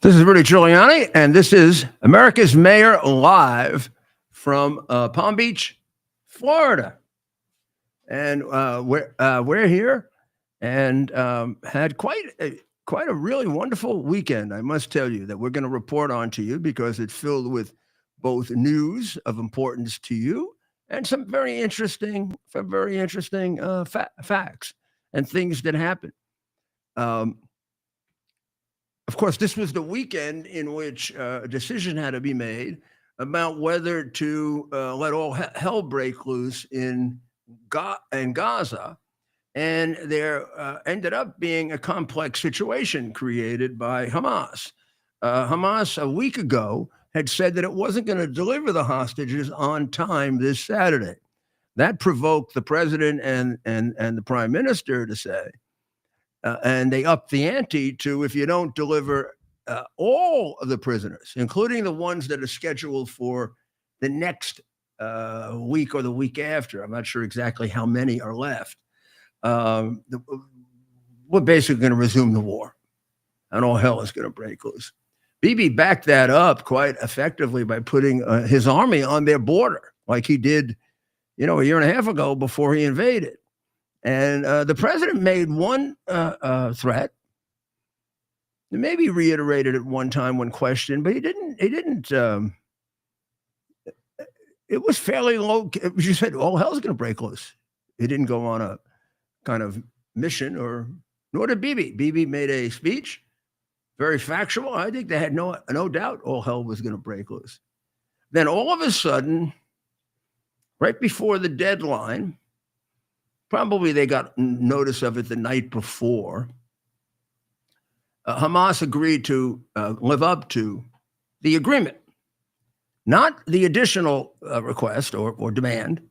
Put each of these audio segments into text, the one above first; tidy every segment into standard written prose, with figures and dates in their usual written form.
This is Rudy Giuliani, and this is America's Mayor Live from Palm Beach, Florida. And we're here and had quite a really wonderful weekend. I must tell you that we're going to report on to you because it's filled with both news of importance to you and some very interesting facts and things that happen. Um, Of course, this was the weekend in which a decision had to be made about whether to let all hell break loose in Gaza. And there ended up being a complex situation created by Hamas. Hamas, a week ago, had said that it wasn't going to deliver the hostages on time this Saturday. That provoked the president and the prime minister to say, and they upped the ante to if you don't deliver all of the prisoners, including the ones that are scheduled for the next week or the week after. I'm not sure exactly how many are left. We're basically going to resume the war, and all hell is going to break loose. Bibi backed that up quite effectively by putting his army on their border, like he did, a year and a half ago before he invaded. And the president made one threat, maybe reiterated it one time when questioned, but he didn't. It was fairly low. You said, "Oh, hell's going to break loose." He didn't go on a kind of mission, nor did Bibi. Bibi made a speech, very factual. I think they had no doubt all hell was going to break loose. Then all of a sudden, right before the deadline. Probably they got notice of it the night before. Hamas agreed to live up to the agreement, not the additional request or demand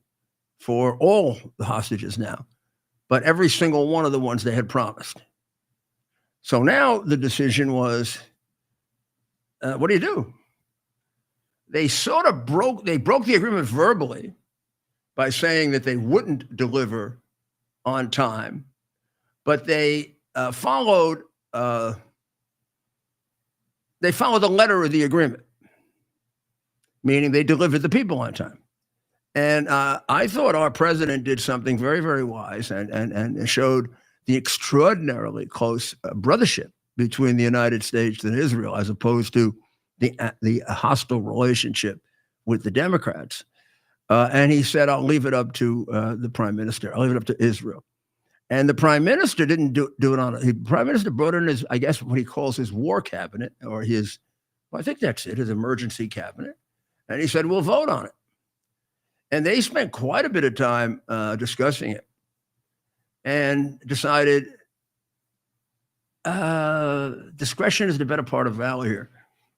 for all the hostages now, but every single one of the ones they had promised. So now the decision was, what do you do? They sort of broke the agreement verbally by saying that they wouldn't deliver on time, but they followed the letter of the agreement, meaning they delivered the people on time. And I thought our president did something very, very wise and showed the extraordinarily close brothership between the United States and Israel, as opposed to the hostile relationship with the Democrats. And he said, I'll leave it up to the prime minister. I'll leave it up to Israel. And the prime minister didn't do it on it. The prime minister brought in his, I guess, what he calls his war cabinet, or I think that's it, his emergency cabinet. And he said, we'll vote on it. And they spent quite a bit of time discussing it and decided discretion is the better part of valor here.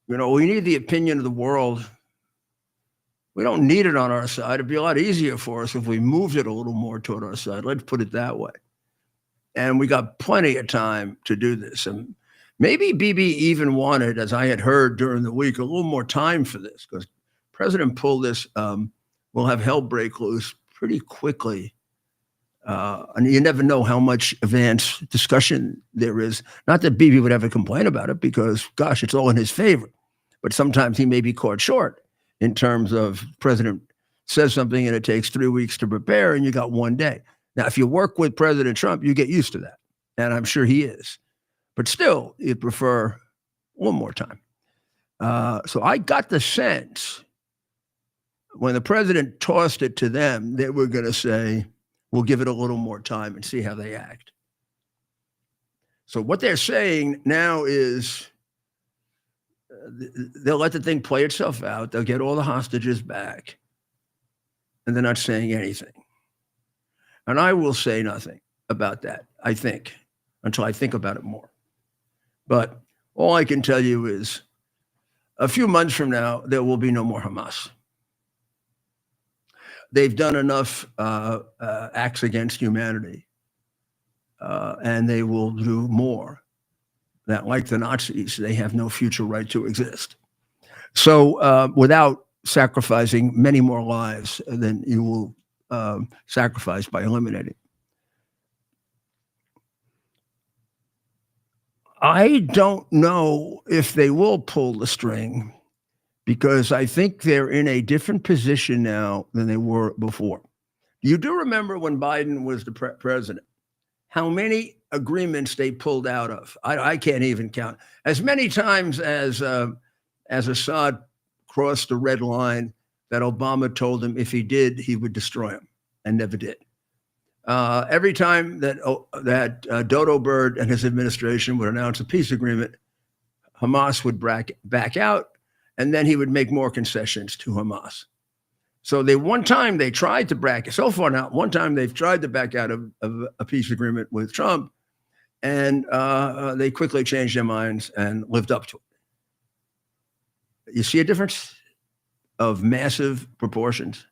We need the opinion of the world. We don't need it on our side. It'd be a lot easier for us if we moved it a little more toward our side. Let's put it that way. And we got plenty of time to do this. And maybe Bibi even wanted, as I had heard during the week, a little more time for this, because President pulled this, we'll have hell break loose pretty quickly. And you never know how much advanced discussion there is. Not that Bibi would ever complain about it, because, gosh, it's all in his favor. But sometimes he may be caught short. In terms of president says something and it takes 3 weeks to prepare and you got 1 day. Now, if you work with President Trump, you get used to that. And I'm sure he is. But still, you'd prefer one more time. So I got the sense when the president tossed it to them, they were going to say, we'll give it a little more time and see how they act. So what they're saying now is, they'll let the thing play itself out. They'll get all the hostages back. And they're not saying anything. And I will say nothing about that, I think, until I think about it more. But all I can tell you is a few months from now, there will be no more Hamas. They've done enough acts against humanity, and they will do more. That, like the Nazis, they have no future right to exist. So without sacrificing many more lives than you will sacrifice by eliminating. I don't know if they will pull the string because I think they're in a different position now than they were before. You do remember when Biden was the president, how many agreements they pulled out of? I can't even count. As many times as Assad crossed the red line that Obama told him if he did, he would destroy him, and never did. Every time that Dodo Bird and his administration would announce a peace agreement, Hamas would back out, and then he would make more concessions to Hamas. So one time they tried to back. So far now, one time they've tried to back out of a peace agreement with Trump, and they quickly changed their minds and lived up to it. You see a difference of massive proportions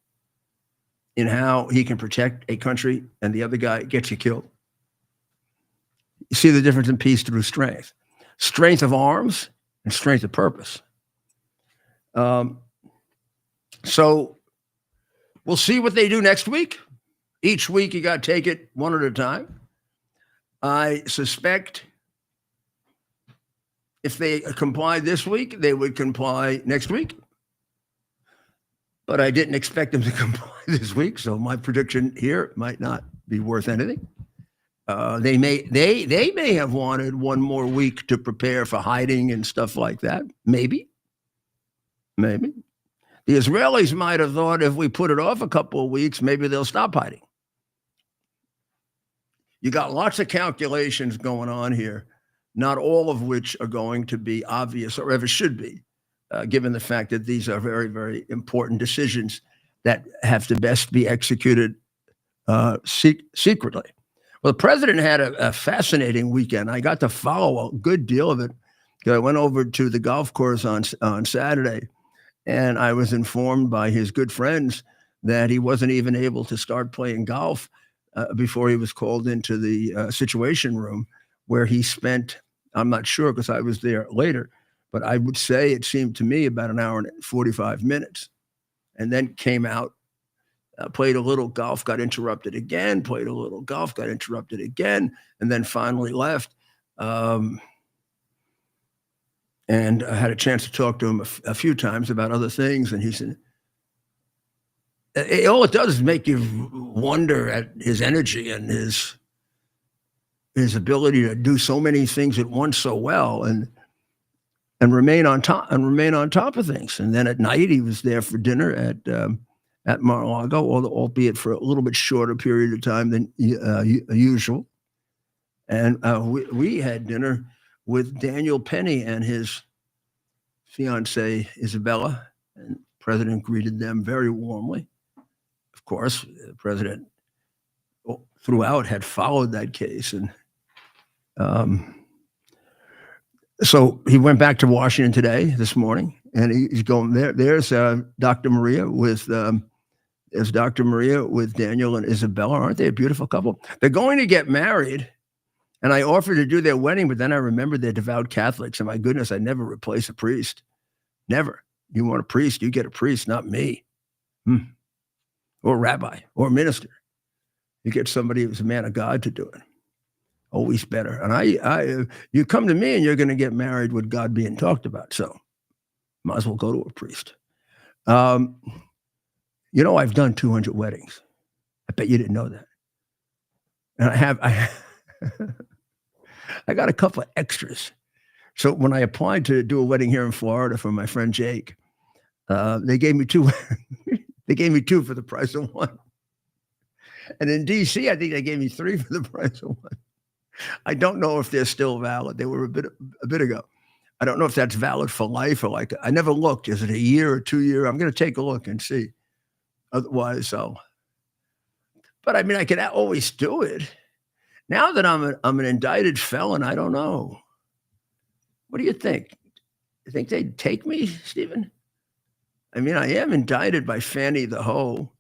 in how he can protect a country and the other guy gets you killed. You see the difference in peace through strength of arms and strength of purpose. So we'll see what they do next week. Each week you got to take it one at a time. I suspect if they comply this week, they would comply next week. But I didn't expect them to comply this week, so my prediction here might not be worth anything. They may have wanted one more week to prepare for hiding and stuff like that. Maybe. The Israelis might have thought if we put it off a couple of weeks, maybe they'll stop hiding. You got lots of calculations going on here, not all of which are going to be obvious or ever should be. Given the fact that these are very, very important decisions that have to best be executed secretly. Well, the president had a fascinating weekend. I got to follow a good deal of it. I went over to the golf course on Saturday, and I was informed by his good friends that he wasn't even able to start playing golf before he was called into the Situation Room, where he spent, I'm not sure because I was there later, but I would say it seemed to me about an hour and 45 minutes, and then came out, played a little golf, got interrupted again, played a little golf, got interrupted again, and then finally left. And I had a chance to talk to him a few times about other things, and he said, all it does is make you wonder at his energy and his ability to do so many things at once so well, and remain on top of things. And then at night he was there for dinner at Mar-a-Lago, albeit for a little bit shorter period of time than usual. And we had dinner with Daniel Penny and his fiancée Isabella, and the president greeted them very warmly. Of course, the president throughout had followed that case, and so he went back to Washington this morning, and he's going there. There's Dr. Maria with Daniel and Isabella. Aren't they a beautiful couple? They're going to get married, and I offered to do their wedding, but then I remembered they're devout Catholics, and my goodness, I never replace a priest. Never. You want a priest, you get a priest, not me. Or rabbi, or minister. You get somebody who's a man of God to do it. Always better. And you come to me and you're going to get married with God being talked about. So might as well go to a priest. I've done 200 weddings. I bet you didn't know that. And I got a couple of extras. So when I applied to do a wedding here in Florida for my friend Jake, they gave me two. They gave me two for the price of one. And in DC, I think they gave me three for the price of one. I don't know if they're still valid. They were a bit ago. I don't know if that's valid for life or I never looked. Is it a year or 2 year? I'm going to take a look and see. Otherwise, so. But I mean, I could always do it. Now that I'm an indicted felon, I don't know. What do you think? You think they'd take me, Stephen? I mean, I am indicted by Fannie the Hoe.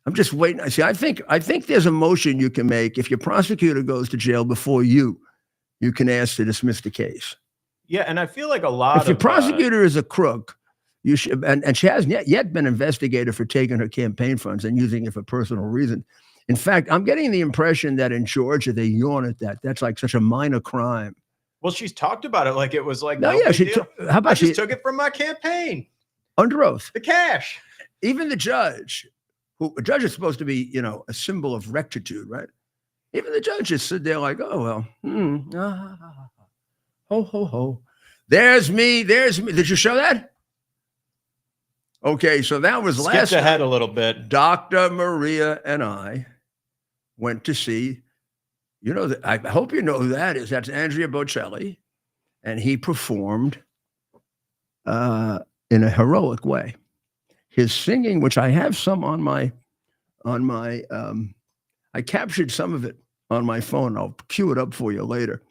I'm just waiting. See, I think there's a motion you can make if your prosecutor goes to jail before you can ask to dismiss the case. Yeah, and I feel like a lot. If your prosecutor is a crook, you should, and she hasn't yet been investigated for taking her campaign funds and using it for personal reasons. In fact, I'm getting the impression that in Georgia they yawn at that. That's like such a minor crime Well, she's talked about it like it was like No, no yeah, big she deal. took. How I about just she took it from my campaign, under oath? the cash. Even the judge, who a judge is supposed to be, a symbol of rectitude, right? Even the judges sit there like, oh well, ho ho ho. There's me. There's me. Did you show that? Okay, so that was Skipped last ahead night. a little bit. Dr. Maria and I went to see. I hope you know who that is. That's Andrea Bocelli, and he performed in a heroic way. His singing, which I have some on my, I captured some of it on my phone. I'll cue it up for you later.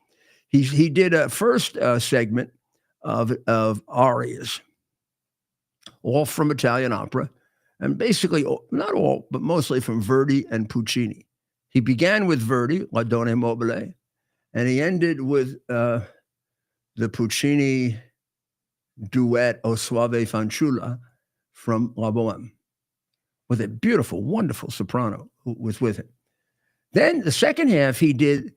He did a first segment of arias, all from Italian opera, and basically not all, but mostly from Verdi and Puccini. He began with Verdi, La Donna Mobile, and he ended with the Puccini duet O Suave Fanciulla from La Boheme, with a beautiful, wonderful soprano who was with him. Then the second half, he did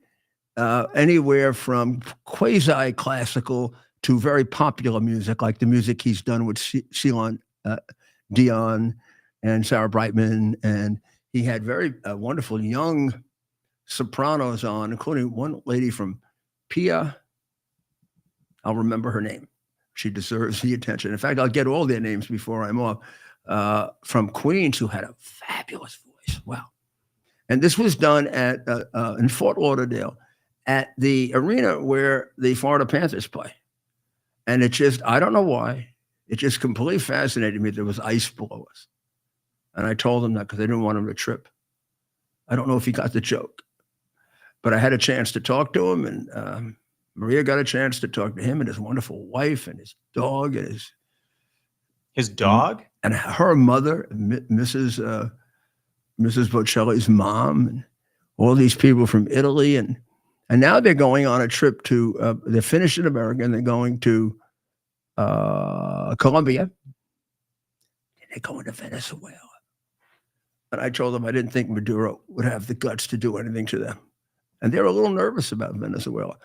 anywhere from quasi-classical to very popular music, like the music he's done with Celine Dion and Sarah Brightman. And he had very wonderful young sopranos on, including one lady from Pia. I'll remember her name. She deserves the attention. In fact, I'll get all their names before I'm off. From Queens, who had a fabulous voice. Wow. And this was done at in Fort Lauderdale at the arena where the Florida Panthers play. And it just, I don't know why, it just completely fascinated me. There was ice below us. And I told him that because I didn't want him to trip. I don't know if he got the joke, but I had a chance to talk to him, and Maria got a chance to talk to him and his wonderful wife and his dog and his dog and her mother, Mrs. Bocelli's mom, and all these people from Italy, and now they're going on a trip to. They're finished in America, and they're going to Colombia, and they're going to Venezuela. And I told them I didn't think Maduro would have the guts to do anything to them, and they're a little nervous about Venezuela,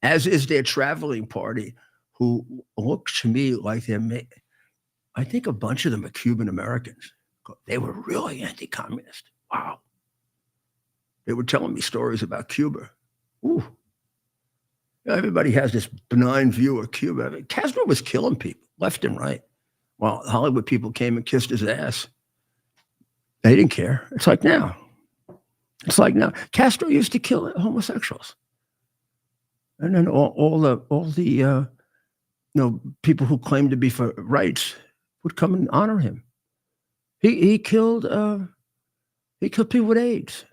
as is their traveling party, who looks to me like they're. I think a bunch of them are Cuban Americans. They were really anti-communist. Wow. They were telling me stories about Cuba. Ooh. Everybody has this benign view of Cuba. I mean, Castro was killing people left and right, while Hollywood people came and kissed his ass. They didn't care. It's like now. Castro used to kill homosexuals. And then all the people who claimed to be for rights would come and honor him. He killed people with AIDS.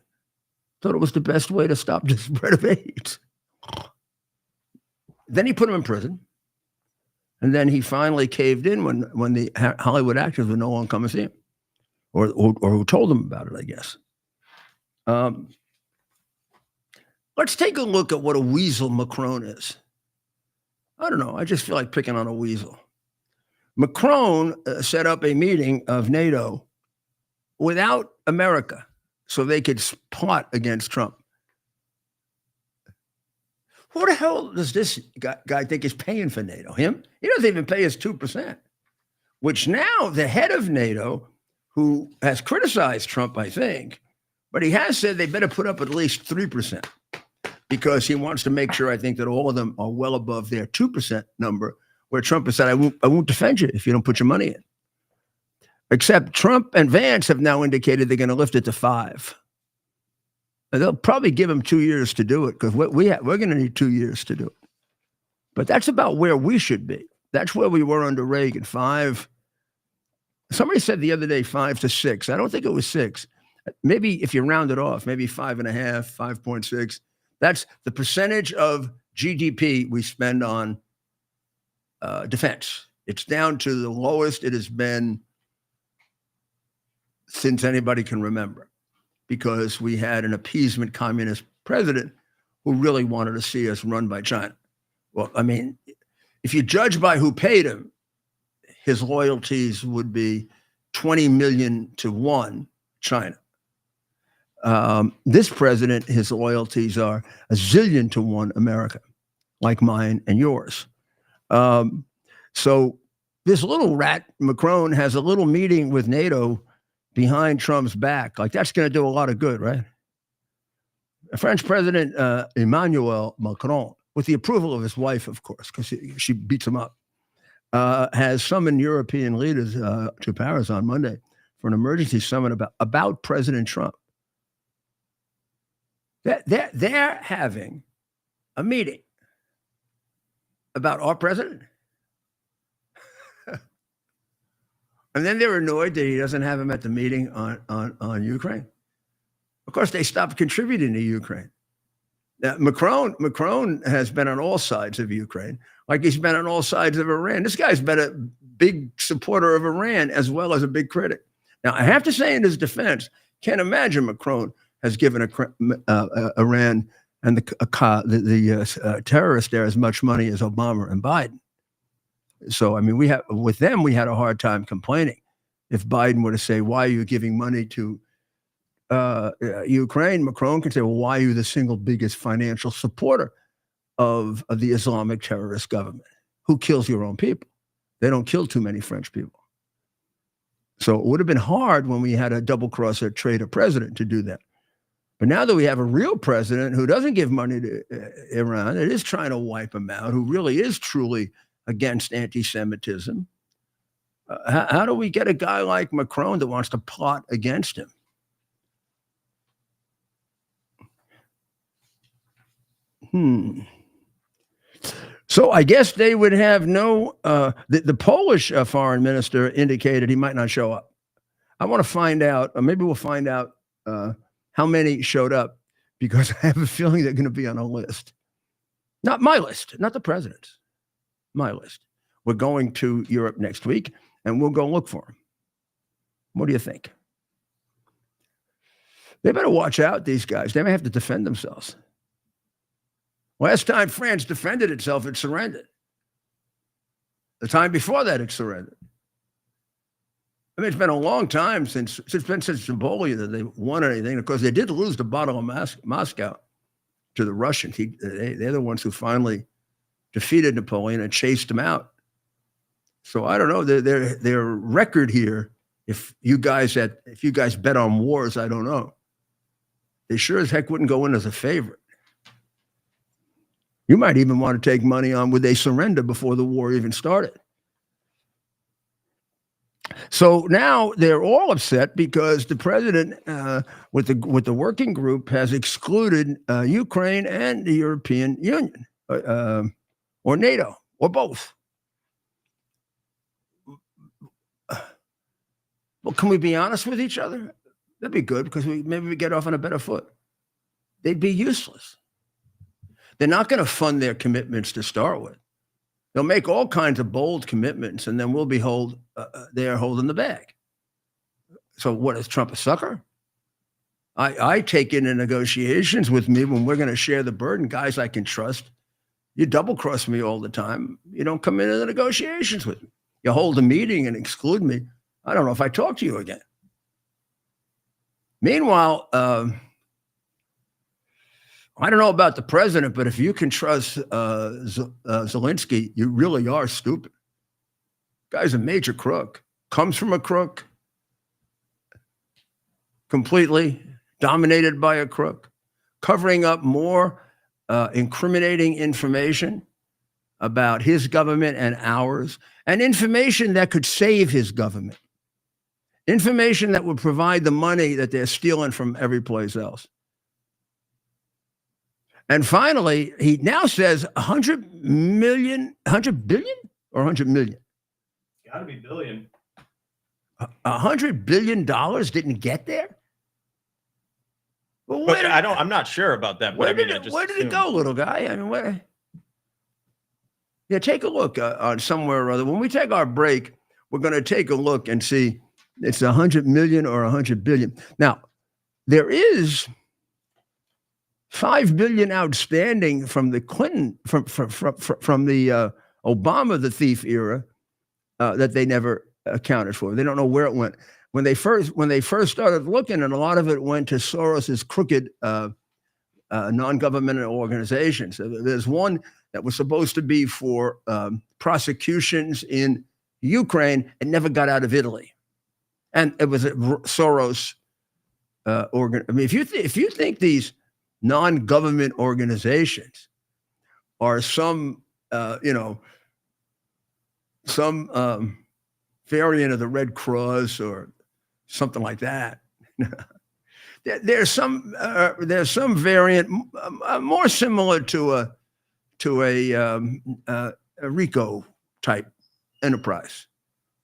Thought it was the best way to stop the spread of AIDS. Then he put him in prison, and then he finally caved in when the Hollywood actors would no longer come and see him, or who told him about it, I guess. Let's take a look at what a weasel Macron is. I don't know. I just feel like picking on a weasel. Macron set up a meeting of NATO without America so they could plot against Trump. Who the hell does this guy think is paying for NATO? Him? He doesn't even pay us 2%, which now the head of NATO, who has criticized Trump, I think, but he has said they better put up at least 3%. Because he wants to make sure, I think, that all of them are well above their 2% number, where Trump has said, I won't defend you if you don't put your money in. Except Trump and Vance have now indicated they're going to lift it to 5%. And they'll probably give him 2 years to do it, because we're going to need 2 years to do it. But that's about where we should be. That's where we were under Reagan, 5%. Somebody said the other day 5 to 6. I don't think it was 6. Maybe if you round it off, maybe 5.5, 5.6. That's the percentage of GDP we spend on defense. It's down to the lowest it has been since anybody can remember, because we had an appeasement communist president who really wanted to see us run by China. Well, I mean, if you judge by who paid him, his loyalties would be 20 million to 1 China. This president, his loyalties are a zillion to 1 America. like mine and yours. So this little rat Macron has a little meeting with NATO behind Trump's back. Like that's going to do a lot of good, right? French President Emmanuel Macron, with the approval of his wife, of course, because she beats him up, has summoned European leaders to Paris on Monday for an emergency summit about President Trump. They're having a meeting about our president. And then they're annoyed that he doesn't have him at the meeting on Ukraine. Of course, they stopped contributing to Ukraine. Now, Macron has been on all sides of Ukraine, like he's been on all sides of Iran. This guy's been a big supporter of Iran as well as a big critic. Now, I have to say in his defense, can't imagine Macron has given Iran and the terrorists there as much money as Obama and Biden. So, I mean, we had a hard time complaining. If Biden were to say, why are you giving money to Ukraine? Macron can say, well, why are you the single biggest financial supporter of the Islamic terrorist government? Who kills your own people? They don't kill too many French people. So it would have been hard when we had a double-crosser traitor president to do that. But now that we have a real president who doesn't give money to Iran, that is trying to wipe them out, who really is truly against anti-Semitism, how do we get a guy like Macron that wants to plot against him? So I guess they would have no, the Polish foreign minister indicated he might not show up. I want to find out, or maybe we'll find out how many showed up, because I have a feeling they're going to be on a list. Not my list, not the president's, my list. We're going to Europe next week, and we'll go look for them. What do you think? They better watch out, these guys. They may have to defend themselves. Last time France defended itself, it surrendered. The time before that, it surrendered. I mean, it's been a long time since Napoleon that they won anything. Of course, they did lose the Battle of Moscow to the Russians. They're the ones who finally defeated Napoleon and chased him out. So I don't know their record here. If you guys bet on wars, I don't know. They sure as heck wouldn't go in as a favorite. You might even want to take money on would they surrender before the war even started. So now they're all upset because the president, with the working group, has excluded Ukraine and the European Union, or NATO, or both. Well, can we be honest with each other? That'd be good, because maybe we get off on a better foot. They'd be useless. They're not going to fund their commitments to start with. They'll make all kinds of bold commitments, and then we'll be there holding the bag. So what, is Trump a sucker? I take into negotiations with me when we're going to share the burden, guys I can trust. You double cross me all the time. You don't come into the negotiations with me. You hold a meeting and exclude me. I don't know if I talk to you again. Meanwhile, I don't know about the president, but if you can trust Zelensky, you really are stupid. Guy's a major crook. Comes from a crook. Completely dominated by a crook. Covering up more incriminating information about his government and ours. And information that could save his government. Information that would provide the money that they're stealing from every place else. And finally, he now says 100 billion or 100 million? Gotta be billion. $100 billion didn't get there? Well, I'm not sure about that. But where did it go, little guy? I mean, where? Yeah, take a look on somewhere or other. When we take our break, we're going to take a look and see it's 100 million or 100 billion. Now, there is $5 billion outstanding from the Clinton, from the Obama the thief era that they never accounted for. They don't know where it went. When they first started looking, and a lot of it went to Soros's crooked non-governmental organizations. There's one that was supposed to be for prosecutions in Ukraine and never got out of Italy. And it was a Soros organ. I mean, if you think these non-government organizations are some variant of the Red Cross or something like that, there's some variant more similar to a RICO type enterprise,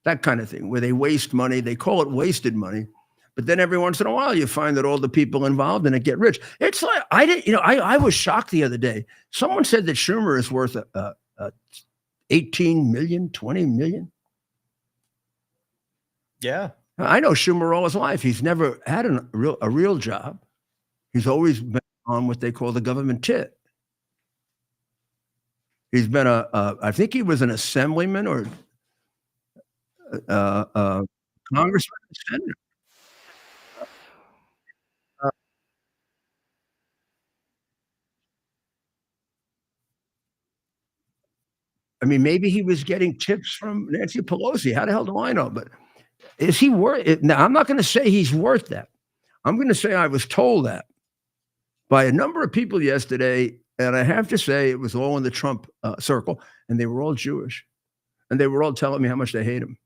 that kind of thing, where they waste money. They call it wasted money, but then every once in a while you find that all the people involved in it get rich. It's like I was shocked the other day. Someone said that Schumer is worth 18 million, 20 million. Yeah. I know Schumer all his life. He's never had a real job. He's always been on what they call the government tit. He's been I think he was an assemblyman or congressman, senator. I mean, maybe he was getting tips from Nancy Pelosi. How the hell do I know? But is he worth it? Now, I'm not going to say he's worth that. I'm going to say I was told that by a number of people yesterday. And I have to say it was all in the Trump circle. And they were all Jewish. And they were all telling me how much they hate him.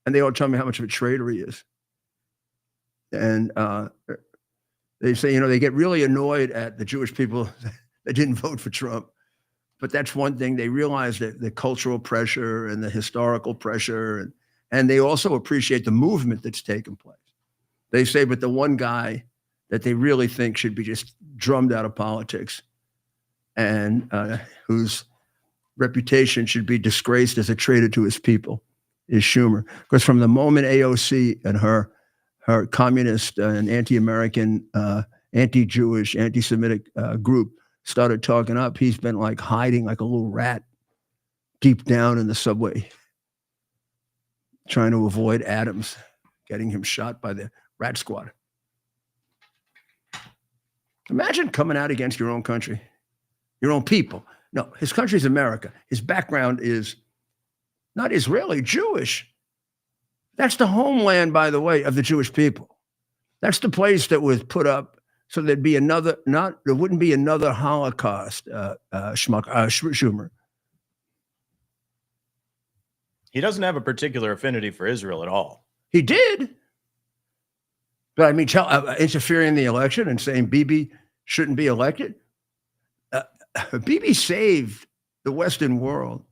And they all tell me how much of a traitor he is. And they say, they get really annoyed at the Jewish people that didn't vote for Trump. But that's one thing. They realize that the cultural pressure and the historical pressure, and they also appreciate the movement that's taken place. They say, but the one guy that they really think should be just drummed out of politics and whose reputation should be disgraced as a traitor to his people is Schumer. Because from the moment AOC and her communist and anti-American, anti-Jewish, anti-Semitic group started talking up, he's been like hiding like a little rat deep down in the subway, trying to avoid Adams getting him shot by the rat squad. Imagine coming out against your own country, your own people. No, his country's America. His background is not Israeli, Jewish. That's the homeland, by the way, of the Jewish people. That's the place that was put up so there wouldn't be another Holocaust, Schumer. He doesn't have a particular affinity for Israel at all. He did. But I mean, interfering in the election and saying Bibi shouldn't be elected. Bibi saved the Western world.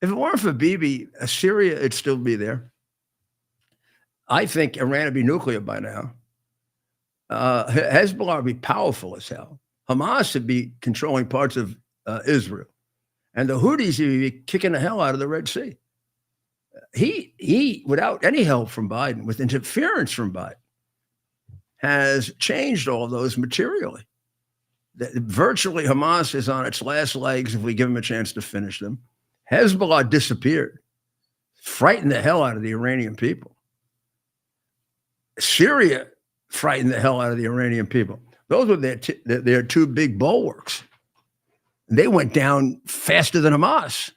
If it weren't for Bibi, Syria would still be there. I think Iran would be nuclear by now. Hezbollah would be powerful as hell. Hamas would be controlling parts of Israel. And the Houthis would be kicking the hell out of the Red Sea. He, without any help from Biden, with interference from Biden, has changed all those materially. Virtually, Hamas is on its last legs if we give them a chance to finish them. Hezbollah disappeared, frightened the hell out of the Iranian people. Syria frightened the hell out of the Iranian people. Those were their two big bulwarks. They went down faster than Hamas.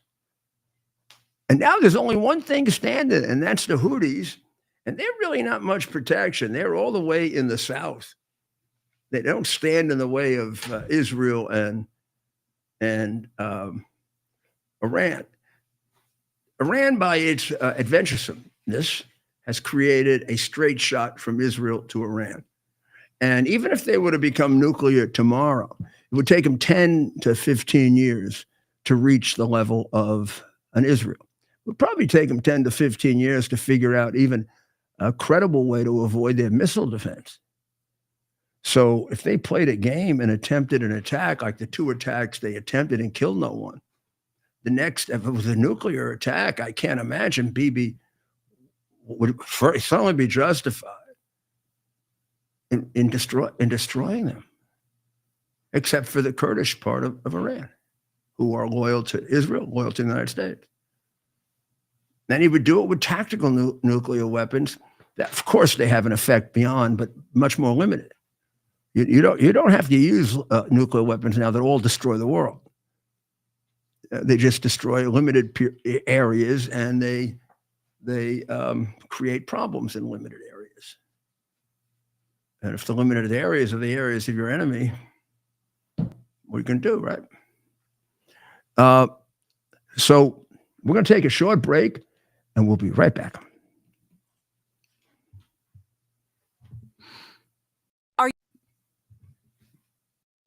And now there's only one thing standing, and that's the Houthis. And they're really not much protection. They're all the way in the south. They don't stand in the way of Israel and Iran. Iran, by its adventuresomeness, has created a straight shot from Israel to Iran. And even if they were to become nuclear tomorrow, it would take them 10 to 15 years to reach the level of an Israel. It would probably take them 10 to 15 years to figure out even a credible way to avoid their missile defense. So if they played a game and attempted an attack like the two attacks they attempted and killed no one, the next, if it was a nuclear attack, I can't imagine Bibi would certainly be justified in destroying them, except for the Kurdish part of Iran, who are loyal to Israel, loyal to the United States. Then he would do it with tactical nuclear weapons that, of course, they have an effect beyond, but much more limited. You don't have to use nuclear weapons now that all destroy the world. They just destroy limited areas, and they create problems in limited areas. And if the limited areas are the areas of your enemy, what you can do, right? So we're going to take a short break, and we'll be right back.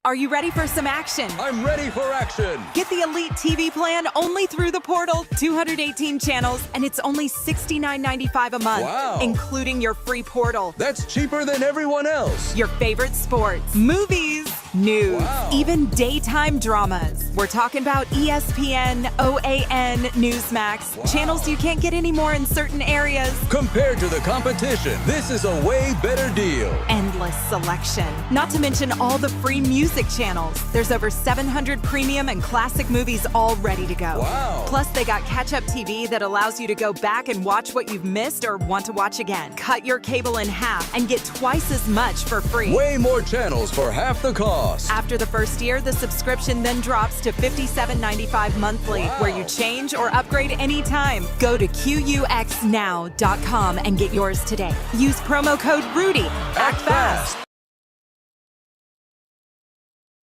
Are you ready for some action? I'm ready for action. Get the Elite TV plan only through the portal. 218 channels, and it's only $69.95 a month, Wow. including your free portal. That's cheaper than everyone else. Your favorite sports, movies, news, Wow. even daytime dramas. We're talking about ESPN, OAN, Newsmax, Wow. channels you can't get anymore in certain areas. Compared to the competition, this is a way better deal. Endless selection. Not to mention all the free music channels. There's over 700 premium and classic movies all ready to go. Wow. Plus, they got catch-up TV that allows you to go back and watch what you've missed or want to watch again. Cut your cable in half and get twice as much for free. Way more channels for half the cost. After the first year, the subscription then drops to $57.95 monthly, Wow. where you change or upgrade anytime. Go to QUXNow.com and get yours today. Use promo code RUDY. Act fast.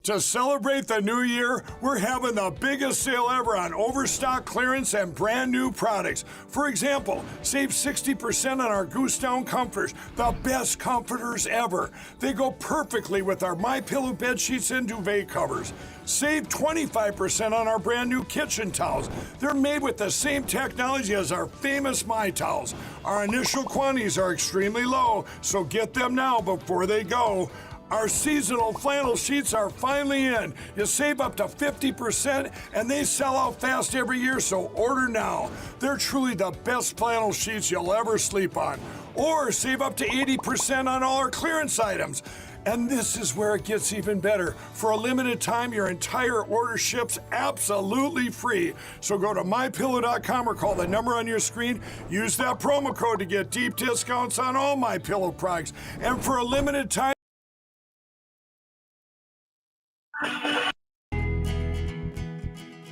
To celebrate the new year, we're having the biggest sale ever on overstock clearance and brand new products. For example, save 60% on our Goose Down comforters, the best comforters ever. They go perfectly with our MyPillow bed sheets and duvet covers. Save 25% on our brand new kitchen towels. They're made with the same technology as our famous My Towels. Our initial quantities are extremely low, so get them now before they go. Our seasonal flannel sheets are finally in. You save up to 50%, and they sell out fast every year, so order now. They're truly the best flannel sheets you'll ever sleep on. Or save up to 80% on all our clearance items. And this is where it gets even better. For a limited time, your entire order ships absolutely free. So go to mypillow.com or call the number on your screen. Use that promo code to get deep discounts on all MyPillow products. And for a limited time,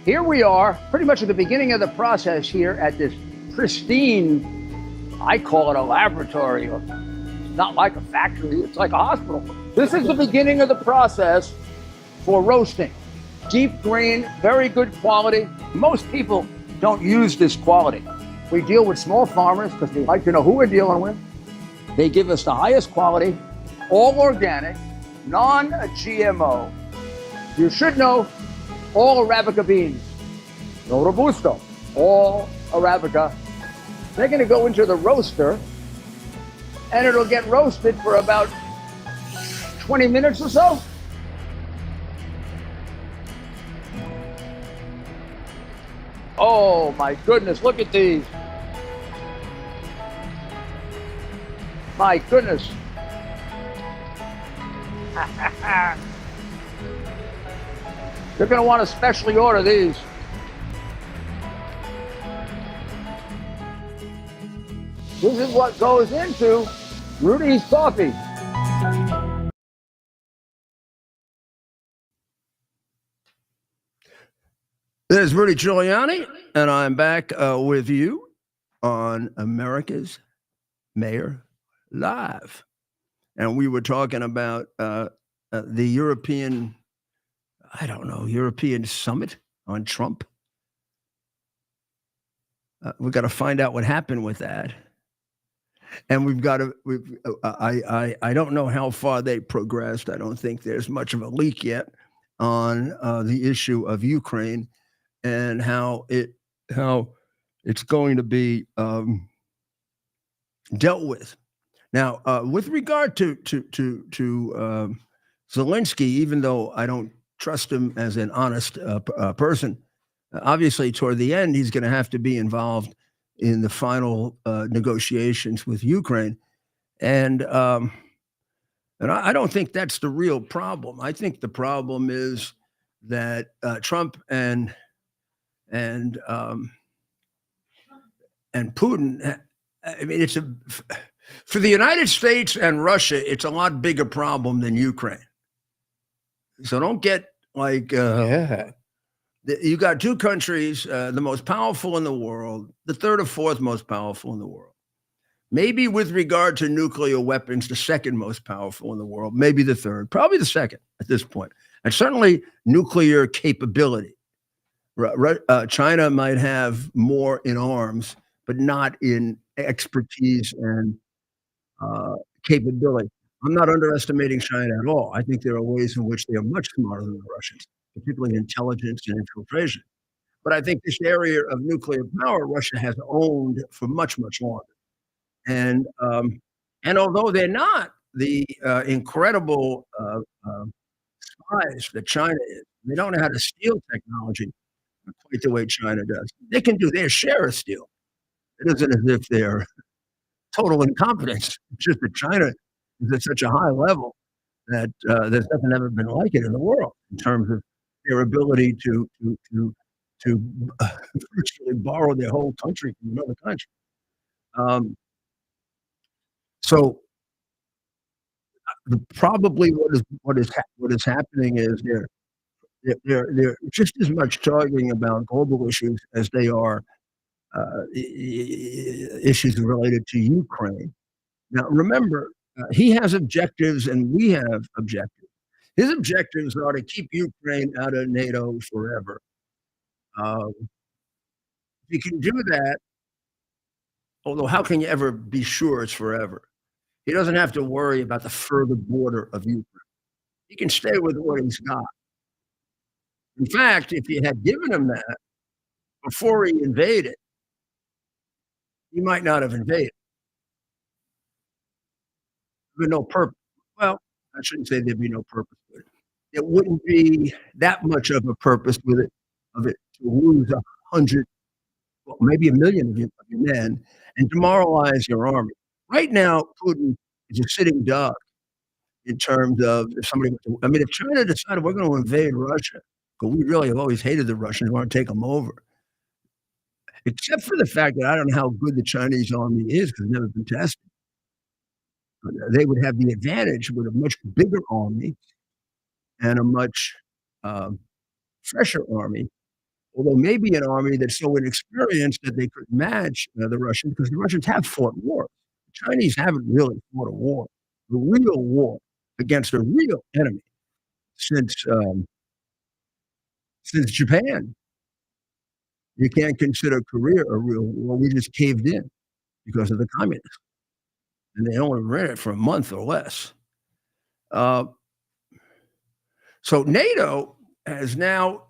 Here we are, pretty much at the beginning of the process here at this pristine, I call it a laboratory. It's not like a factory, it's like a hospital. This is the beginning of the process for roasting. Deep grain, very good quality. Most people don't use this quality. We deal with small farmers because they like to know who we're dealing with. They give us the highest quality, all organic, non-GMO. You should know all Arabica beans, no Robusto, all Arabica. They're going to go into the roaster, and it'll get roasted for about 20 minutes or so. Oh my goodness, look at these. My goodness. You're going to want to specially order these. This is what goes into Rudy's coffee. This is Rudy Giuliani, and I'm back with you on America's Mayor Live. And we were talking about the European summit on Trump. We've got to find out what happened with that. And I don't know how far they progressed. I don't think there's much of a leak yet on the issue of Ukraine and how it's going to be dealt with. Now, with regard to Zelensky, even though I don't trust him as an honest person, obviously toward the end, he's going to have to be involved in the final negotiations with Ukraine. And I don't think that's the real problem. I think the problem is that Trump and Putin, I mean, For the United States and Russia, it's a lot bigger problem than Ukraine. So don't get like, you got two countries, the most powerful in the world, the third or fourth most powerful in the world. Maybe with regard to nuclear weapons, the second most powerful in the world, maybe the third, probably the second at this point, and certainly nuclear capability. China might have more in arms, but not in expertise and capability. I'm not underestimating China at all. I think there are ways in which they are much smarter than the Russians, particularly intelligence and infiltration. But I think this area of nuclear power, Russia has owned for much, much longer. And although they're not the incredible spies that China is, they don't know how to steal technology quite the way China does. They can do their share of steal. It isn't as if they're total incompetence. It's just that China is at such a high level that there's nothing ever been like it in the world in terms of their ability to virtually borrow their whole country from another country. So probably what is happening is they're just as much talking about global issues as they are issues related to Ukraine. Now, remember, he has objectives and we have objectives. His objectives are to keep Ukraine out of NATO forever. If you can do that, although how can you ever be sure it's forever? He doesn't have to worry about the further border of Ukraine. He can stay with what he's got. In fact, if you had given him that before he invaded, he might not have invaded. There'd be no purpose. Well, I shouldn't say there'd be no purpose with it. It wouldn't be that much of a purpose with it, to lose 100, well, maybe 1 million of your men and demoralize your army. Right now, Putin is a sitting duck in terms of if somebody, I mean, if China decided we're going to invade Russia, because we really have always hated the Russians, we want to take them over. Except for the fact that I don't know how good the Chinese army is because it's never been tested. They would have the advantage with a much bigger army and a much fresher army, although maybe an army that's so inexperienced that they could match the Russians, because the Russians have fought wars. The Chinese haven't really fought a war, a real war against a real enemy since Japan. You can't consider Korea a real war. We just caved in because of the communists, and they only ran it for a month or less. So NATO has now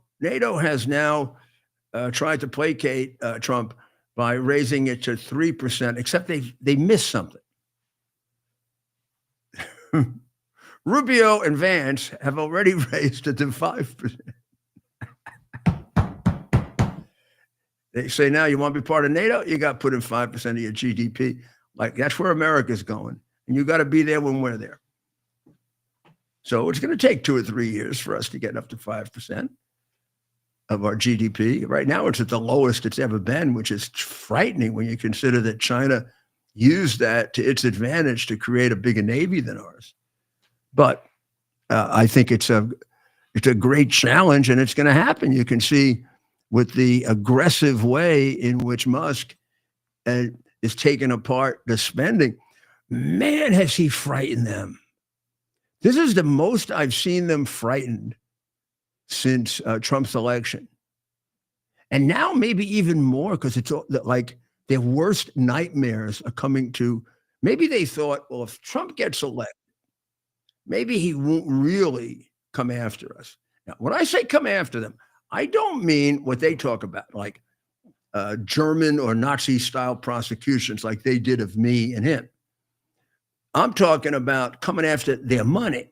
tried to placate Trump by raising it to 3%, except they missed something. Rubio and Vance have already raised it to 5%. They say now you want to be part of NATO, you got to put in 5% of your GDP. Like that's where America's going, and you got to be there when we're there. So it's going to take 2 or 3 years for us to get up to 5% of our GDP. Right now, it's at the lowest it's ever been, which is frightening when you consider that China used that to its advantage to create a bigger navy than ours. But I think it's a great challenge, and it's going to happen. You can see with the aggressive way in which Musk is taking apart the spending. Man, has he frightened them. This is the most I've seen them frightened since Trump's election. And now maybe even more because it's like their worst nightmares are coming to, maybe they thought, well, if Trump gets elected, maybe he won't really come after us. Now, when I say come after them, I don't mean what they talk about, like German or Nazi-style prosecutions like they did of me and him. I'm talking about coming after their money,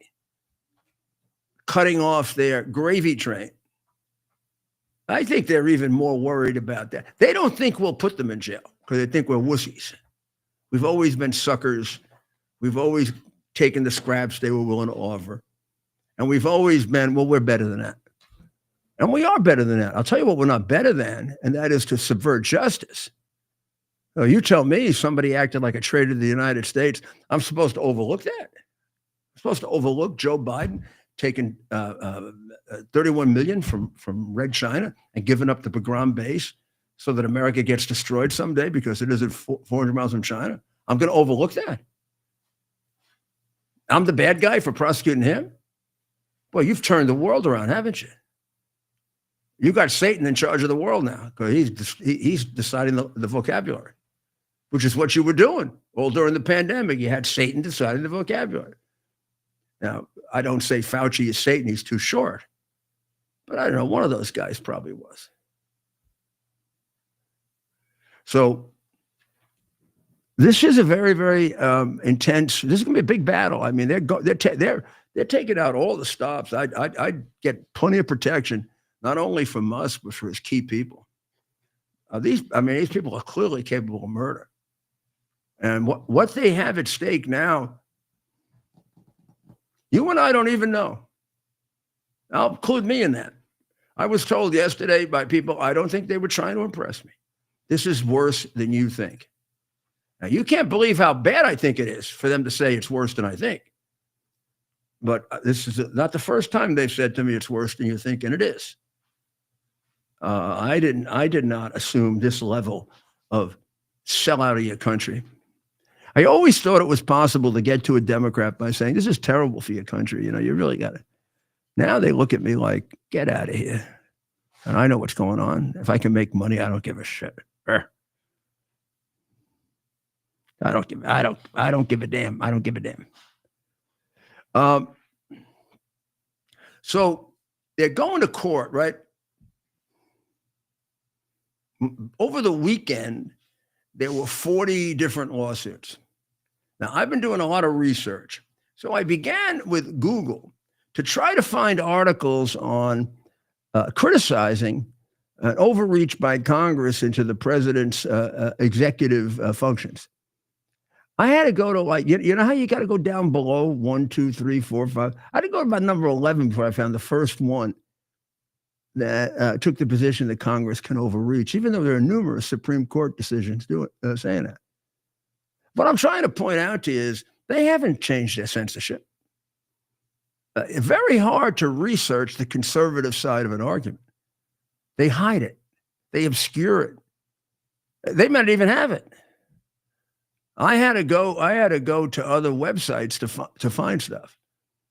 cutting off their gravy train. I think they're even more worried about that. They don't think we'll put them in jail because they think we're wussies. We've always been suckers. We've always taken the scraps they were willing to offer. And we've always been, well, we're better than that. And we are better than that. I'll tell you what we're not better than, and that is to subvert justice. Oh, you tell me somebody acted like a traitor to the United States. I'm supposed to overlook that? I'm supposed to overlook Joe Biden taking 31 million from Red China and giving up the Bagram base so that America gets destroyed someday because it isn't 400 miles from China? I'm going to overlook that. I'm the bad guy for prosecuting him? Well, you've turned the world around, haven't you? You got Satan in charge of the world now because he's deciding the vocabulary, which is what you were doing all during the pandemic. You had Satan deciding the vocabulary. Now, I don't say Fauci is Satan. He's too short. But I don't know. One of those guys probably was. So this is a very, very intense. This is going to be a big battle. I mean, they're taking out all the stops. I'd get plenty of protection, not only from Musk but for his key people. These people are clearly capable of murder, and what they have at stake now, you and I don't even know. I'll include me in that. I was told yesterday by people, I don't think they were trying to impress me. This is worse than you think. Now, you can't believe how bad I think it is for them to say it's worse than I think. But this is not the first time they've said to me it's worse than you think, and it is. I did not assume this level of sellout of your country. I always thought it was possible to get to a Democrat by saying, this is terrible for your country. You know, you really got it. Now they look at me like, get out of here. And I know what's going on. If I can make money, I don't give a shit. I don't give a damn. I don't give a damn. So they're going to court, right? Over the weekend, there were 40 different lawsuits. Now, I've been doing a lot of research. So I began with Google to try to find articles on criticizing an overreach by Congress into the president's executive functions. I had to go to you know how you got to go down below 1, 2, 3, 4, 5. I had to go to about number 11 before I found the first one that took the position that Congress can overreach, even though there are numerous Supreme Court decisions saying that. What I'm trying to point out to you is they haven't changed their censorship. It's very hard to research the conservative side of an argument. They hide it. They obscure it. They might not even have it. I had to go to other websites to find stuff.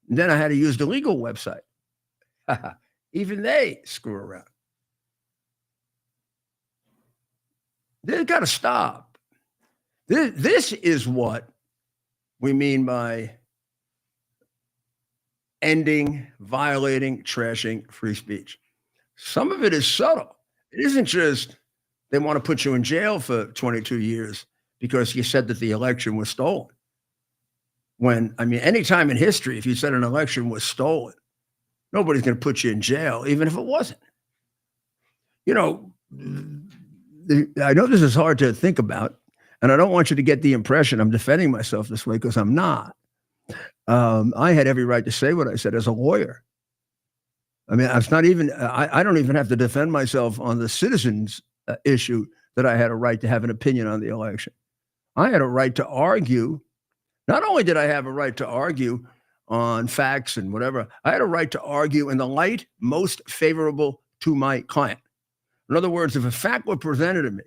And then I had to use the legal website. Even they screw around. They've got to stop. This is what we mean by ending, violating, trashing free speech. Some of it is subtle. It isn't just they want to put you in jail for 22 years because you said that the election was stolen. Any time in history, if you said an election was stolen, nobody's going to put you in jail, even if it wasn't. You know, I know this is hard to think about, and I don't want you to get the impression I'm defending myself this way because I'm not. I had every right to say what I said as a lawyer. I mean, it's not even, I don't even have to defend myself on the citizens issue that I had a right to have an opinion on the election. I had a right to argue. Not only did I have a right to argue on facts and whatever, I had a right to argue in the light most favorable to my client. In other words, if a fact were presented to me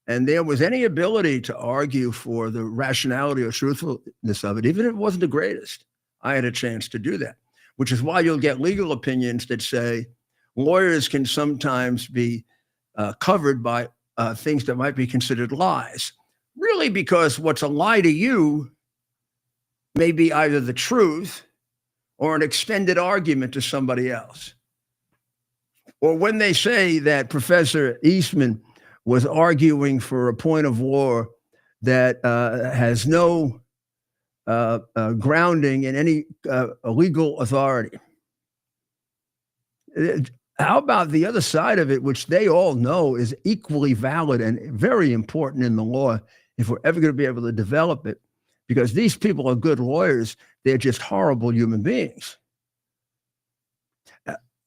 and there was any ability to argue for the rationality or truthfulness of it, even if it wasn't the greatest, I had a chance to do that, which is why you'll get legal opinions that say lawyers can sometimes be covered by things that might be considered lies, really because what's a lie to you may be either the truth or an extended argument to somebody else. Or when they say that Professor Eastman was arguing for a point of law that has no grounding in any legal authority. How about the other side of it, which they all know is equally valid and very important in the law if we're ever going to be able to develop it? Because these people are good lawyers, they're just horrible human beings.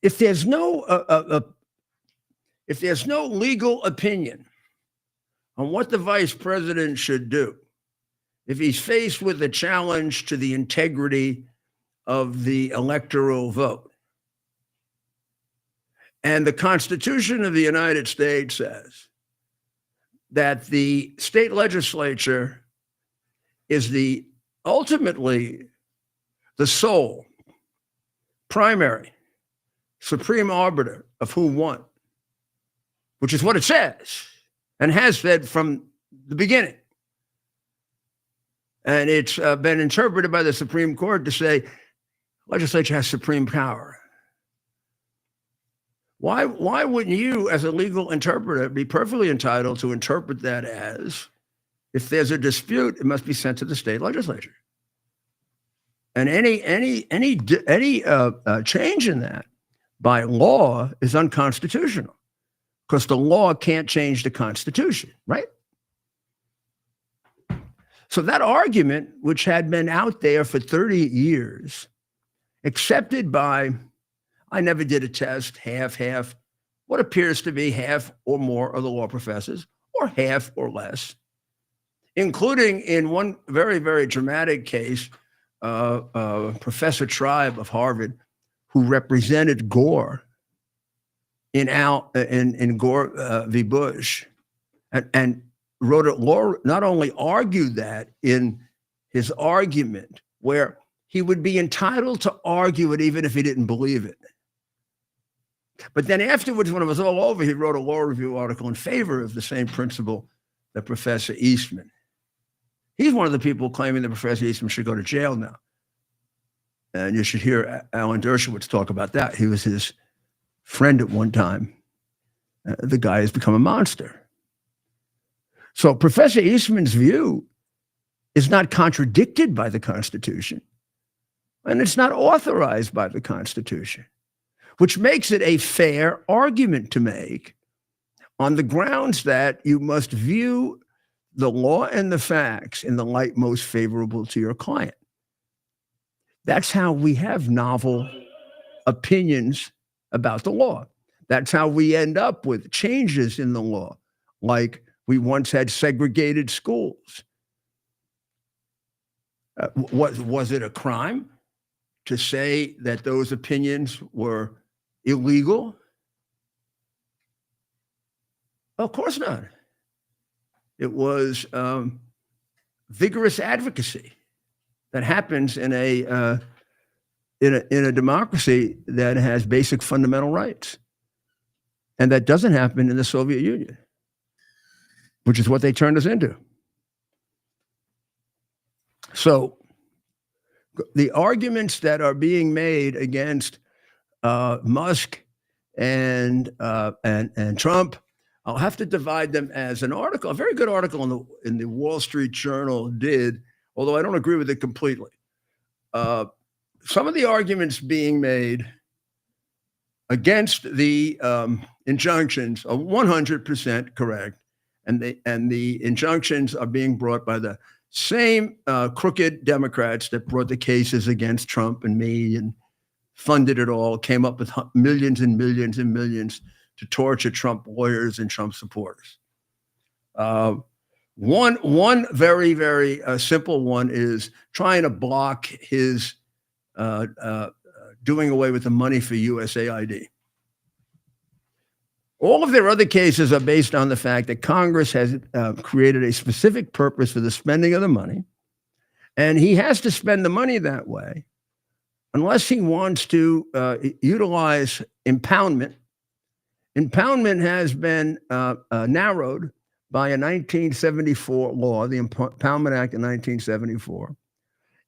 If there's no legal opinion on what the vice president should do if he's faced with a challenge to the integrity of the electoral vote. And the Constitution of the United States says that the state legislature is ultimately the sole, primary, supreme arbiter of who won, which is what it says and has said from the beginning. And it's been interpreted by the Supreme Court to say legislature has supreme power. Why wouldn't you, as a legal interpreter, be perfectly entitled to interpret that as, if there's a dispute, it must be sent to the state legislature? And any change in that by law is unconstitutional, because the law can't change the Constitution, right? So that argument, which had been out there for 30 years, accepted by, I never did a test, half, what appears to be half or more of the law professors, or half or less, including in one very, very dramatic case, Professor Tribe of Harvard, who represented Gore in Gore v. Bush, and wrote a law, not only argued that in his argument, where he would be entitled to argue it even if he didn't believe it. But then afterwards, when it was all over, he wrote a law review article in favor of the same principle that Professor Eastman. He's one of the people claiming that Professor Eastman should go to jail now. And you should hear Alan Dershowitz talk about that. He was his friend at one time. The guy has become a monster. So Professor Eastman's view is not contradicted by the Constitution, and it's not authorized by the Constitution, which makes it a fair argument to make on the grounds that you must view the law and the facts in the light most favorable to your client. That's how we have novel opinions about the law. That's how we end up with changes in the law, like we once had segregated schools. Was it a crime to say that those opinions were illegal? Of course not. It was vigorous advocacy that happens in a democracy that has basic fundamental rights, and that doesn't happen in the Soviet Union, which is what they turned us into. So the arguments that are being made against Musk and Trump, I'll have to divide them as an article, a very good article in the Wall Street Journal did, although I don't agree with it completely. Some of the arguments being made against the injunctions are 100% correct. And the injunctions are being brought by the same crooked Democrats that brought the cases against Trump and me and funded it all, came up with millions and millions and millions to torture Trump lawyers and Trump supporters. One very, very simple one is trying to block his doing away with the money for USAID. All of their other cases are based on the fact that Congress has created a specific purpose for the spending of the money, and he has to spend the money that way unless he wants to utilize impoundment. Impoundment has been narrowed by a 1974 law, the Impoundment Act of 1974.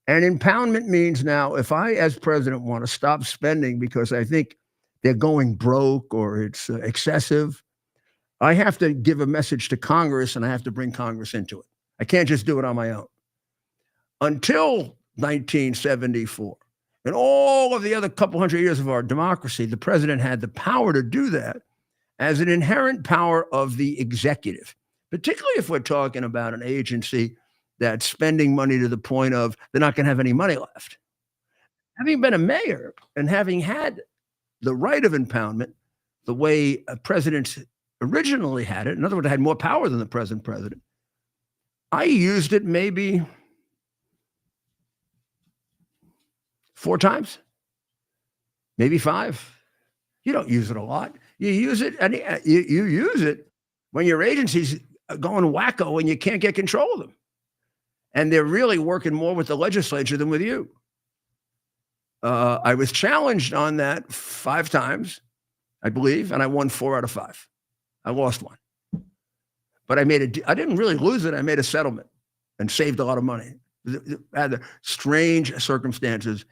And impoundment means now, if I, as president, want to stop spending because I think they're going broke or it's excessive, I have to give a message to Congress and I have to bring Congress into it. I can't just do it on my own. Until 1974, and all of the other couple hundred years of our democracy, the president had the power to do that as an inherent power of the executive, particularly if we're talking about an agency that's spending money to the point of they're not going to have any money left. Having been a mayor and having had the right of impoundment, the way presidents originally had it, in other words, I had more power than the present president, I used it maybe 4 times, maybe 5. You don't use it a lot. You use it, and you use it when your agency's going wacko and you can't get control of them. And they're really working more with the legislature than with you. I was challenged on that 5 times, I believe, and I won 4 out of 5. I lost 1. But I didn't really lose it. I made a settlement and saved a lot of money. I had the strange circumstances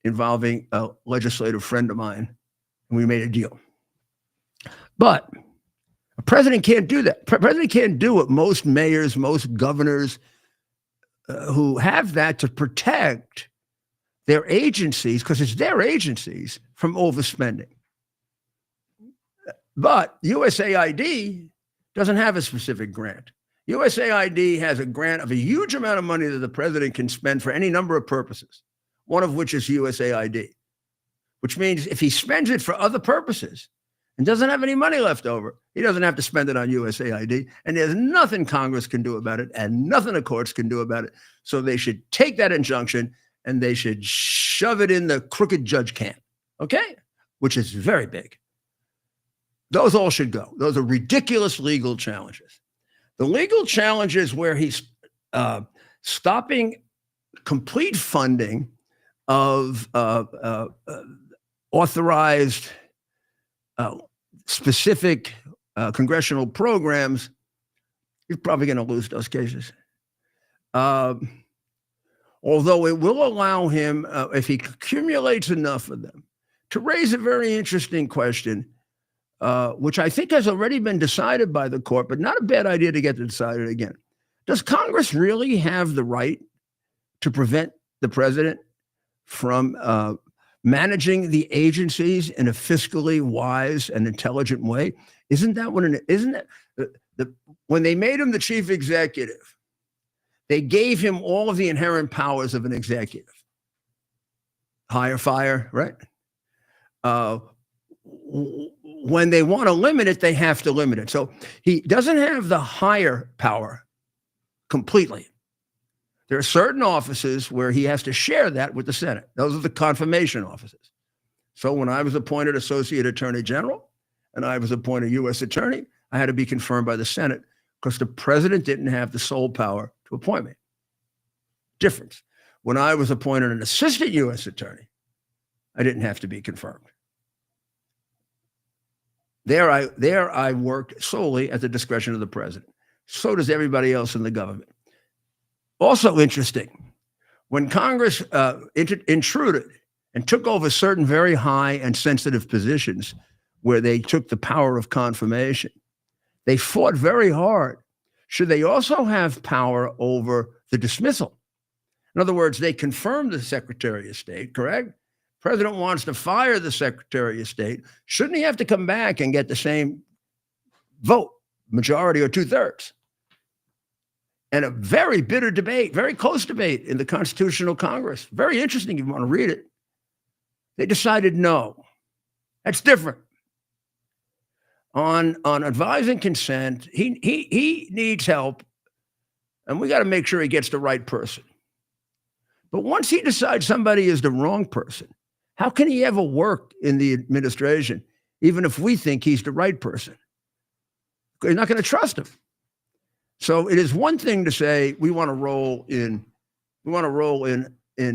involving a legislative friend of mine, and we made a deal. But a president can't do that. President can't do what most mayors, most governors who have that to protect their agencies, because it's their agencies, from overspending. But USAID doesn't have a specific grant. USAID has a grant of a huge amount of money that the president can spend for any number of purposes, one of which is USAID, which means if he spends it for other purposes and doesn't have any money left over, he doesn't have to spend it on USAID. And there's nothing Congress can do about it and nothing the courts can do about it. So they should take that injunction and they should shove it in the crooked judge can, okay? Which is very big. Those all should go. Those are ridiculous legal challenges. The legal challenges where he's stopping complete funding of authorized specific congressional programs, he's probably going to lose those cases. Although it will allow him, if he accumulates enough of them, to raise a very interesting question, which I think has already been decided by the court, but not a bad idea to get decided again. Does Congress really have the right to prevent the president from managing the agencies in a fiscally wise and intelligent way? Isn't that when they made him the chief executive, they gave him all of the inherent powers of an executive. Hire, fire, right? When they want to limit it, they have to limit it. So he doesn't have the higher power completely. There are certain offices where he has to share that with the Senate. Those are the confirmation offices. So when I was appointed Associate Attorney General and I was appointed U.S. Attorney, I had to be confirmed by the Senate because the president didn't have the sole power to appoint me. Difference. When I was appointed an Assistant U.S. Attorney, I didn't have to be confirmed. There I worked solely at the discretion of the president. So does everybody else in the government. Also interesting, when Congress intruded and took over certain very high and sensitive positions where they took the power of confirmation, they fought very hard. Should they also have power over the dismissal? In other words, they confirmed the Secretary of State, correct? President wants to fire the Secretary of State. Shouldn't he have to come back and get the same vote, majority or 2/3? And a very bitter debate, very close debate in the Constitutional Congress. Very interesting if you want to read it. They decided no. That's different. On advising consent, he needs help, and we got to make sure he gets the right person. But once he decides somebody is the wrong person, how can he ever work in the administration, even if we think he's the right person? He's not going to trust him. So it is one thing to say we want to roll in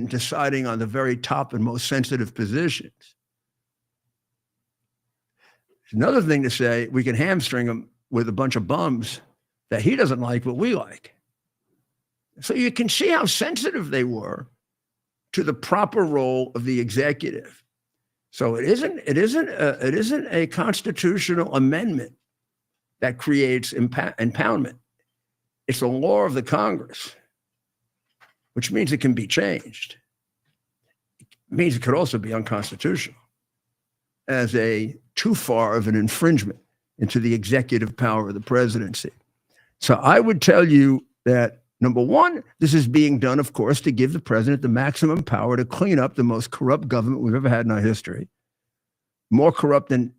deciding on the very top and most sensitive positions. It's another thing to say we can hamstring him with a bunch of bums that he doesn't like, but we like. So you can see how sensitive they were to the proper role of the executive. So it isn't a constitutional amendment that creates impoundment. It's a law of the Congress, which means it can be changed. It means it could also be unconstitutional as a too far of an infringement into the executive power of the presidency. So I would tell you that, number one, this is being done, of course, to give the president the maximum power to clean up the most corrupt government we've ever had in our history. More corrupt than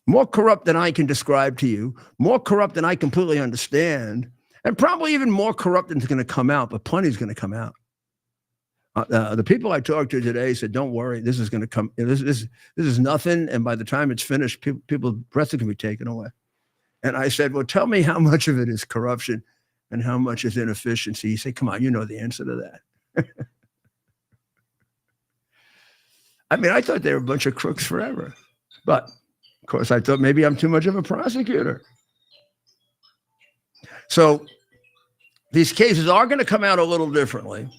more corrupt than I can describe to you, more corrupt than I completely understand, and probably even more corrupt than is going to come out, but plenty is going to come out. The people I talked to today said, don't worry, this is going to come. This is nothing. And by the time it's finished, people's breath can be taken away. And I said, well, tell me how much of it is corruption and how much is inefficiency. He said, come on, you know the answer to that. I mean, I thought they were a bunch of crooks forever. But, of course, I thought maybe I'm too much of a prosecutor. So these cases are going to come out a little differently.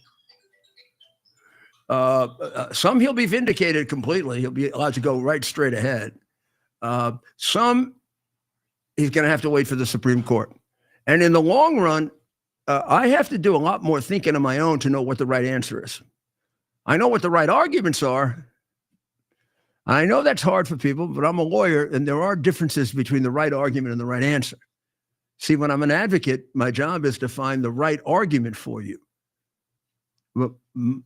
Some he'll be vindicated completely. He'll be allowed to go right straight ahead. Some he's going to have to wait for the Supreme Court. And in the long run, I have to do a lot more thinking on my own to know what the right answer is. I know what the right arguments are. I know that's hard for people, but I'm a lawyer, and there are differences between the right argument and the right answer. See, when I'm an advocate, my job is to find the right argument for you.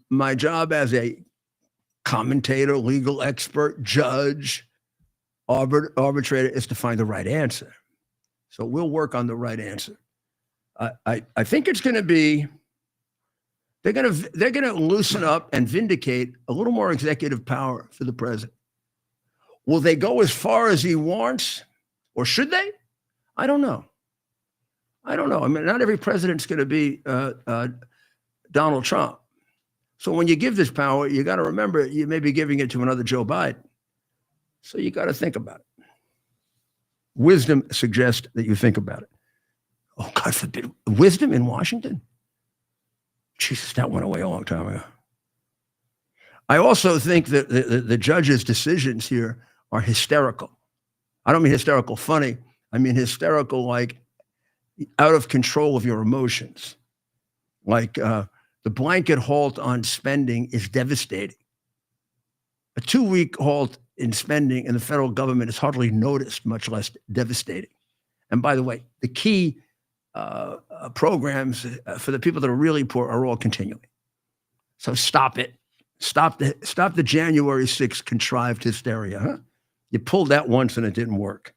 My job as a commentator, legal expert, judge, arbitrator is to find the right answer. So we'll work on the right answer. I think it's going to be, they're going to loosen up and vindicate a little more executive power for the president. Will they go as far as he wants, or should they? I don't know. I mean, not every president's going to be Donald Trump. So when you give this power, you got to remember you may be giving it to another Joe Biden. So you got to think about it. Wisdom suggests that you think about it. Oh, God forbid. Wisdom in Washington? Jesus, that went away a long time ago. I also think that the judge's decisions here are hysterical. I don't mean hysterical funny. I mean hysterical like out of control of your emotions. Like the blanket halt on spending is devastating. A 2-week halt in spending in the federal government is hardly noticed, much less devastating. And by the way, the key programs for the people that are really poor are all continuing. So stop it. Stop the January 6th contrived hysteria. Huh? You pulled that once and it didn't work.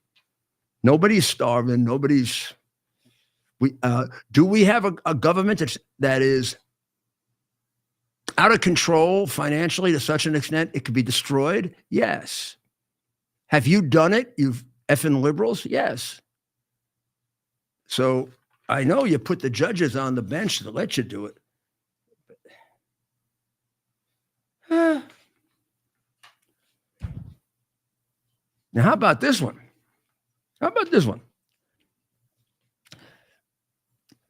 Nobody's starving. Do we have a government that is out of control financially to such an extent it could be destroyed? Yes. Have you done it, you effing liberals? Yes. So I know you put the judges on the bench to let you do it. Now, how about this one?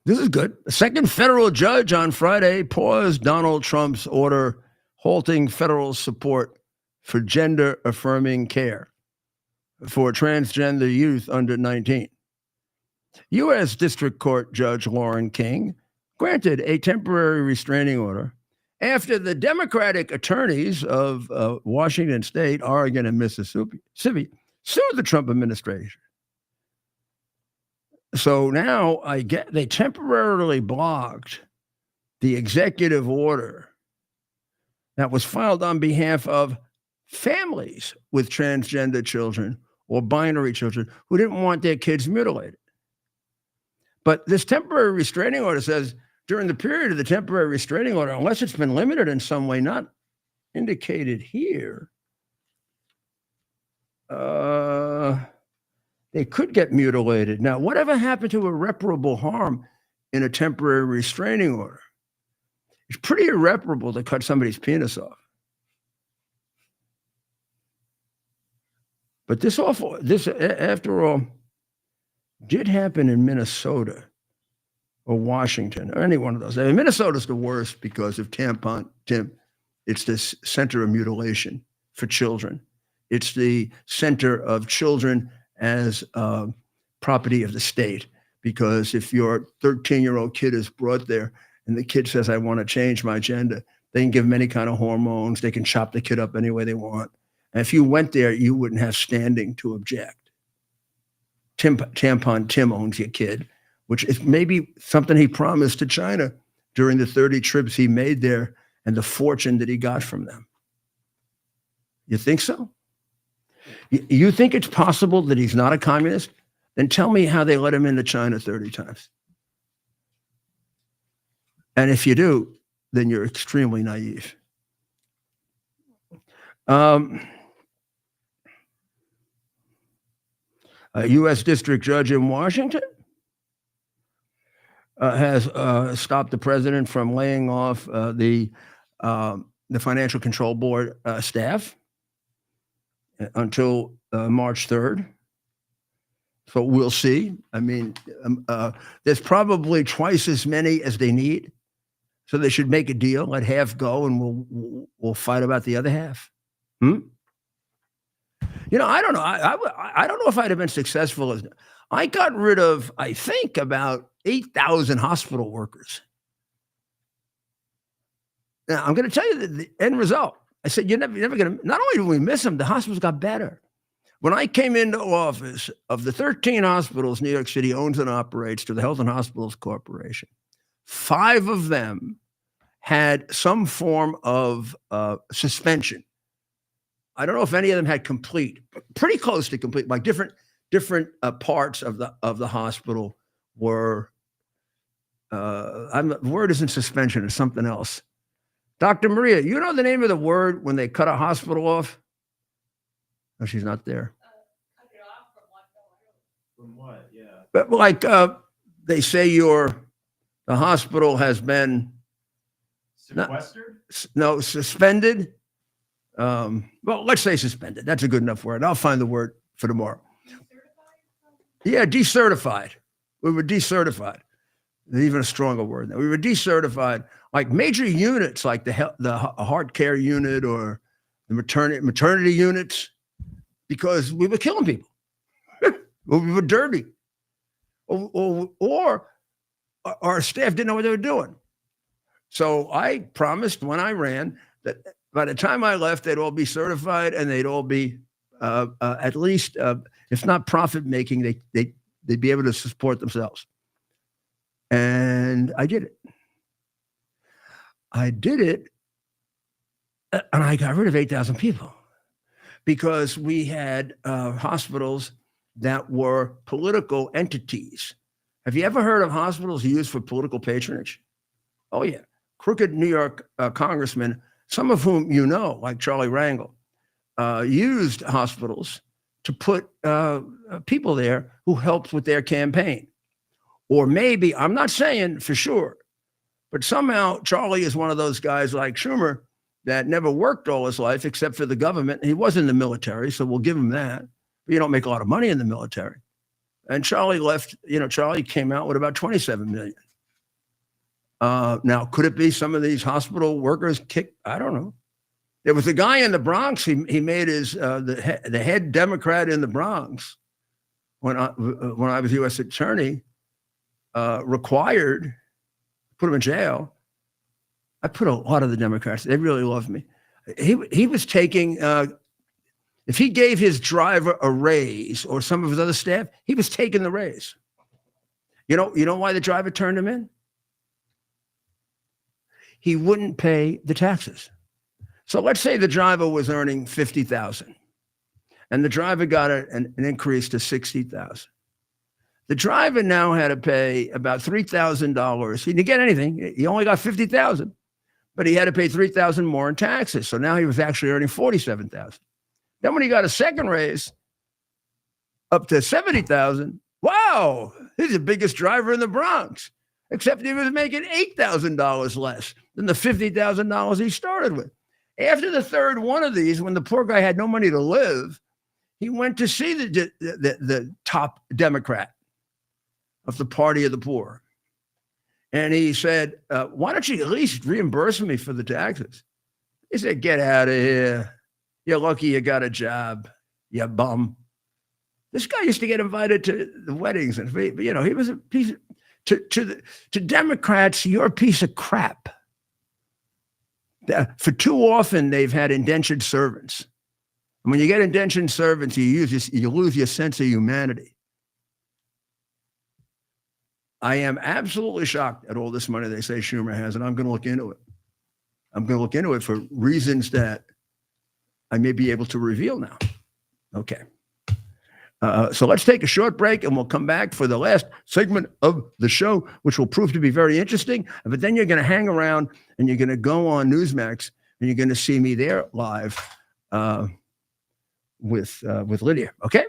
This is good. A second federal judge on Friday paused Donald Trump's order halting federal support for gender-affirming care for transgender youth under 19. U.S. District Court Judge Lauren King granted a temporary restraining order after the Democratic attorneys of Washington State, Oregon, and Mississippi sued the Trump administration. So now they temporarily blocked the executive order that was filed on behalf of families with transgender children or binary children who didn't want their kids mutilated. But this temporary restraining order says during the period of the temporary restraining order, unless it's been limited in some way, not indicated here, they could get mutilated. Now, whatever happened to irreparable harm in a temporary restraining order? It's pretty irreparable to cut somebody's penis off. But this, after all, did happen in Minnesota or Washington or any one of those. I mean, Minnesota's the worst because of Tampon, Tim. It's the center of mutilation for children. It's the center of children as property of the state, because if your 13-year-old kid is brought there and the kid says, I want to change my gender, they can give them any kind of hormones. They can chop the kid up any way they want. And if you went there, you wouldn't have standing to object. Tampon Tim owns your kid, which is maybe something he promised to China during the 30 trips he made there and the fortune that he got from them. You think so? You think it's possible that he's not a communist? Then tell me how they let him into China 30 times. And if you do, then you're extremely naive. A U.S. district judge in Washington has stopped the president from laying off the Financial Control Board staff until March 3rd. So we'll see. I mean, there's probably twice as many as they need. So they should make a deal, let half go, and we'll fight about the other half. I don't know. I don't know if I'd have been successful. I got rid of, I think, about 8,000 hospital workers. Now, I'm going to tell you the end result. I said, you're never going to, not only do we miss them, the hospitals got better. When I came into office, of the 13 hospitals New York City owns and operates through the Health and Hospitals Corporation, 5 of them had some form of suspension. I don't know if any of them had complete, but pretty close to complete. Like different parts of the hospital were. The word isn't suspension; it's something else. Dr. Maria, you know the name of the word when they cut a hospital off? No, she's not there. Cut it off from what? Yeah. But like they say, the hospital has been Sequestered? suspended. Well, let's say suspended. That's a good enough word. I'll find the word for tomorrow. Yeah, decertified. We were decertified. There's even a stronger word. We were decertified. Like major units, like the heart care unit or the maternity units, because we were killing people. We were dirty, or our staff didn't know what they were doing. So I promised when I ran that by the time I left, they'd all be certified and they'd all be at least, if not profit making, they'd be able to support themselves. And I did it. And I got rid of 8,000 people because we had hospitals that were political entities. Have you ever heard of hospitals used for political patronage? Oh, yeah. Crooked New York congressmen, some of whom you know, like Charlie Rangel, used hospitals to put people there who helped with their campaign. Or maybe, I'm not saying for sure, but somehow Charlie is one of those guys like Schumer that never worked all his life except for the government. He was in the military, so we'll give him that. But you don't make a lot of money in the military. And Charlie left, Charlie came out with about 27 million. Now, could it be some of these hospital workers kicked? I don't know. There was a guy in the Bronx. He made his the head Democrat in the Bronx when I was U.S. attorney required, put him in jail. I put a lot of the Democrats. They really loved me. He was taking if he gave his driver a raise or some of his other staff, he was taking the raise. You know why the driver turned him in? He wouldn't pay the taxes. So let's say the driver was earning $50,000 and the driver got an increase to $60,000. The driver now had to pay about $3,000. He didn't get anything. He only got $50,000, but he had to pay $3,000 more in taxes. So now he was actually earning $47,000. Then when he got a second raise up to $70,000, wow, he's the biggest driver in the Bronx, except he was making $8,000 less than the $50,000 he started with. After the third one of these, when the poor guy had no money to live, he went to see the top Democrat of the party of the poor. And he said, why don't you at least reimburse me for the taxes? He said, get out of here. You're lucky you got a job, you bum. This guy used to get invited to the weddings. And, he was a piece of, to Democrats, you're a piece of crap. For too often, they've had indentured servants. And when you get indentured servants, you lose your sense of humanity. I am absolutely shocked at all this money they say Schumer has, and I'm going to look into it. I'm going to look into it for reasons that I may be able to reveal now. Okay. So let's take a short break and we'll come back for the last segment of the show, which will prove to be very interesting. But then you're going to hang around and you're going to go on Newsmax and you're going to see me there live with Lydia. Okay?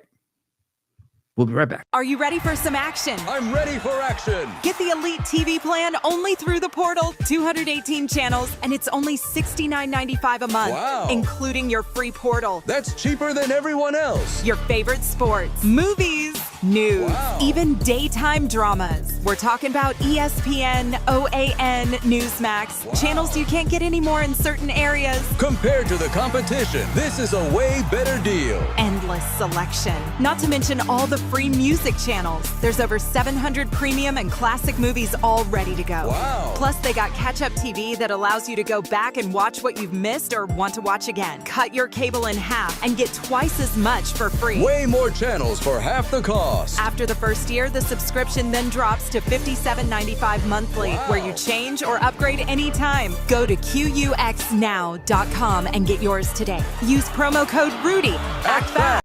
We'll be right back. Are you ready for some action? I'm ready for action. Get the Elite TV plan only through the portal. 218 channels, and it's only $69.95 a month, Wow. including your free portal. That's cheaper than everyone else. Your favorite sports, movies, news, Wow. even daytime dramas. We're talking about ESPN, OAN, Newsmax, Wow. channels you can't get anymore in certain areas. Compared to the competition, this is a way better deal. Endless selection. Not to mention all the free music channels. There's over 700 premium and classic movies all ready to go. Wow. Plus, they got catch-up TV that allows you to go back and watch what you've missed or want to watch again. Cut your cable in half and get twice as much for free. Way more channels for half the cost. After the first year, the subscription then drops to $57.95 monthly, Wow. where you change or upgrade anytime. Go to QUXNow.com and get yours today. Use promo code RUDY. Act fast.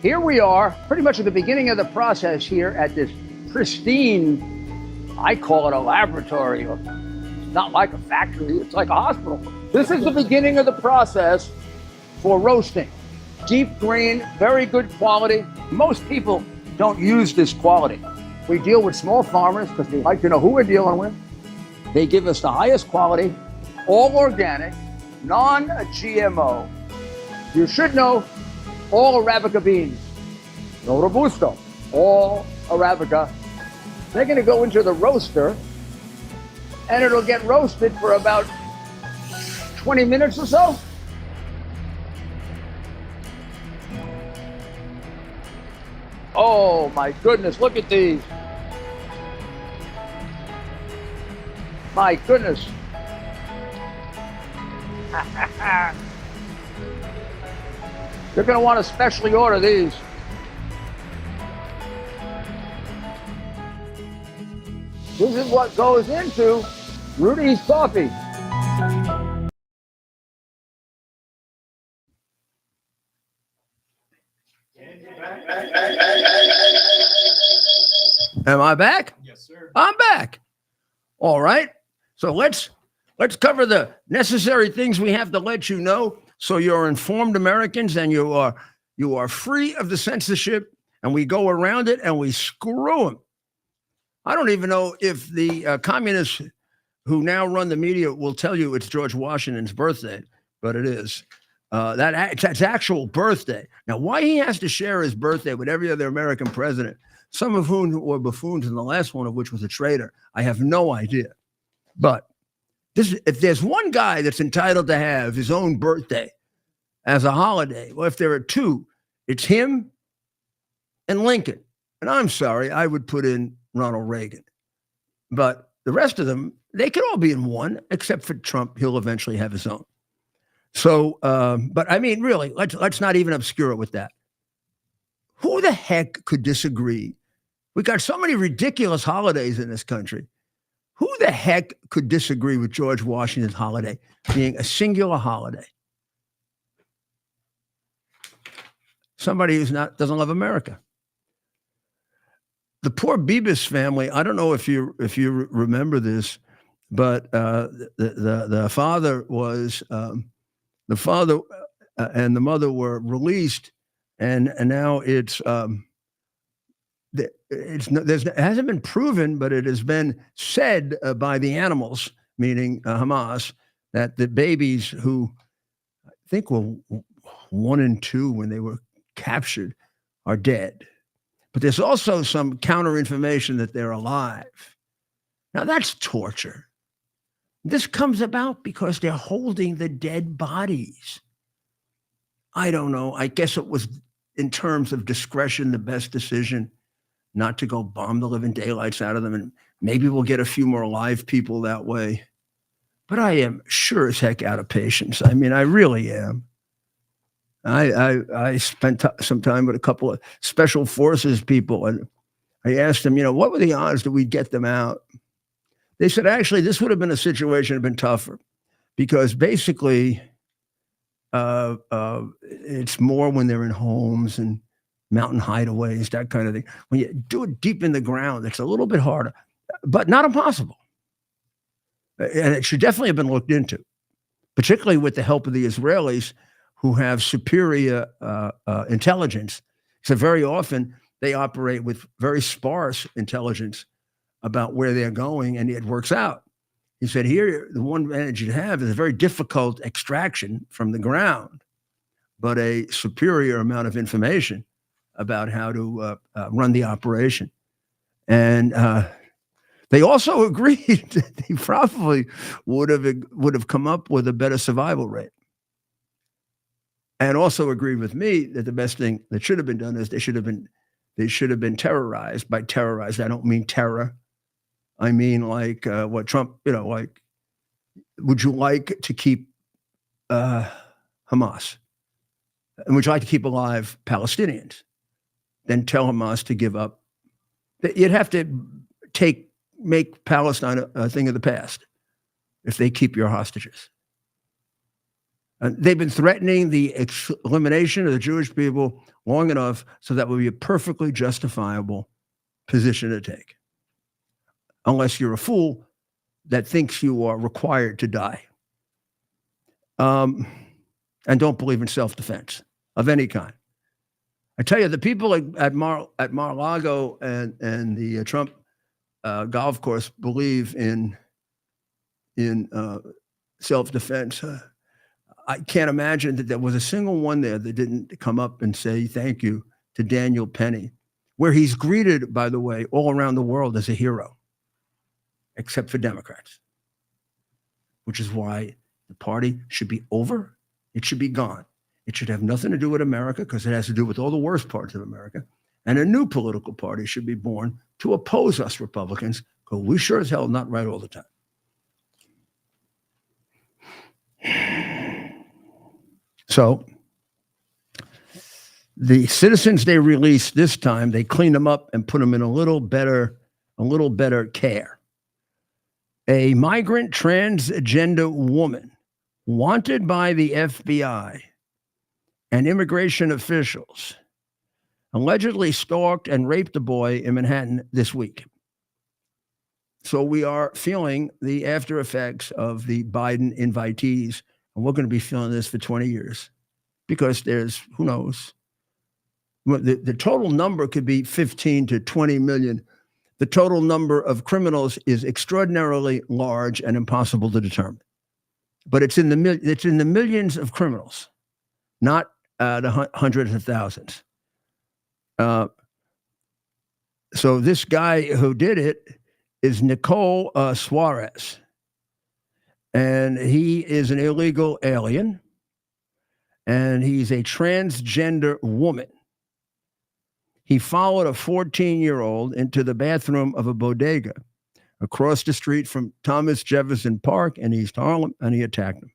Here we are, pretty much at the beginning of the process here at this pristine, I call it a laboratory. It's not like a factory, it's like a hospital. This is the beginning of the process for roasting. Deep grain, very good quality. Most people don't use this quality. We deal with small farmers because they like to know who we're dealing with. They give us the highest quality, all organic, non-GMO. You should know all Arabica beans, no Robusto, all Arabica. They're going to go into the roaster and it'll get roasted for about 20 minutes or so. Oh my goodness, look at these. My goodness. You're going to want to specially order these. This is what goes into Rudy's coffee. Am I back? Yes, sir. I'm back. All right. So let's cover the necessary things we have to let you know so you're informed Americans and you are free of the censorship, and we go around it and we screw them. I don't even know if the communists who now run the media will tell you it's George Washington's birthday, but it is. That's actual birthday. Now, why he has to share his birthday with every other American president, some of whom were buffoons and the last one of which was a traitor, I have no idea. But if there's one guy that's entitled to have his own birthday as a holiday, well, if there are two, it's him and Lincoln. And I'm sorry, I would put in Ronald Reagan. But the rest of them, they could all be in one, except for Trump. He'll eventually have his own. So, but I mean, really, let's not even obscure it with that. Who the heck could disagree? We got so many ridiculous holidays in this country. Who the heck could disagree with George Washington's holiday being a singular holiday? Somebody who's doesn't love America. The poor Bebis family, I don't know if you remember this, but the father was and the mother were released, and now it hasn't been proven, but it has been said by the animals, meaning Hamas, that the babies who I think were 1 and 2 when they were captured are dead. But there's also some counter information that they're alive. Now that's torture. This comes about because they're holding the dead bodies. I don't know. I guess it was, in terms of discretion, the best decision not to go bomb the living daylights out of them. And maybe we'll get a few more live people that way. But I am sure as heck out of patience. I mean, I really am. I spent some time with a couple of special forces people, and I asked them, what were the odds that we'd get them out? They said, actually, this would have been a situation that had been tougher because basically it's more when they're in homes and mountain hideaways, that kind of thing. When you do it deep in the ground, it's a little bit harder, but not impossible. And it should definitely have been looked into, particularly with the help of the Israelis, who have superior intelligence. So very often they operate with very sparse intelligence about where they're going, and it works out. He said, here, the one advantage you have is a very difficult extraction from the ground, but a superior amount of information about how to run the operation. And they also agreed that they probably would have come up with a better survival rate. And also agreed with me that the best thing that should have been done is they should have been terrorized. By terrorized, I don't mean terror. I mean like what Trump, like, would you like to keep Hamas? And would you like to keep alive Palestinians? Then tell Hamas to give up. You'd have to make Palestine a thing of the past if they keep your hostages. They've been threatening the elimination of the Jewish people long enough so that would be a perfectly justifiable position to take. Unless you're a fool that thinks you are required to die. And don't believe in self-defense of any kind. I tell you, the people at Mar-a-Lago and the Trump golf course believe in self-defense. I can't imagine that there was a single one there that didn't come up and say thank you to Daniel Penny, where he's greeted, by the way, all around the world as a hero, except for Democrats, which is why the party should be over. It should be gone. It should have nothing to do with America because it has to do with all the worst parts of America. And a new political party should be born to oppose us Republicans, because we sure as hell not right all the time. So the citizens they released this time, they cleaned them up and put them in a little better care. A migrant transgender woman wanted by the FBI and immigration officials allegedly stalked and raped a boy in Manhattan this week. So we are feeling the after effects of the Biden invitees, and we're going to be feeling this for 20 years because there's, who knows, the total number could be 15 to 20 million. The total number of criminals is extraordinarily large and impossible to determine. But it's in the millions of criminals, not the hundreds of thousands. So this guy who did it is Nicole Suarez, and he is an illegal alien, and he's a transgender woman. He followed a 14-year-old into the bathroom of a bodega across the street from Thomas Jefferson Park in East Harlem, and he attacked him.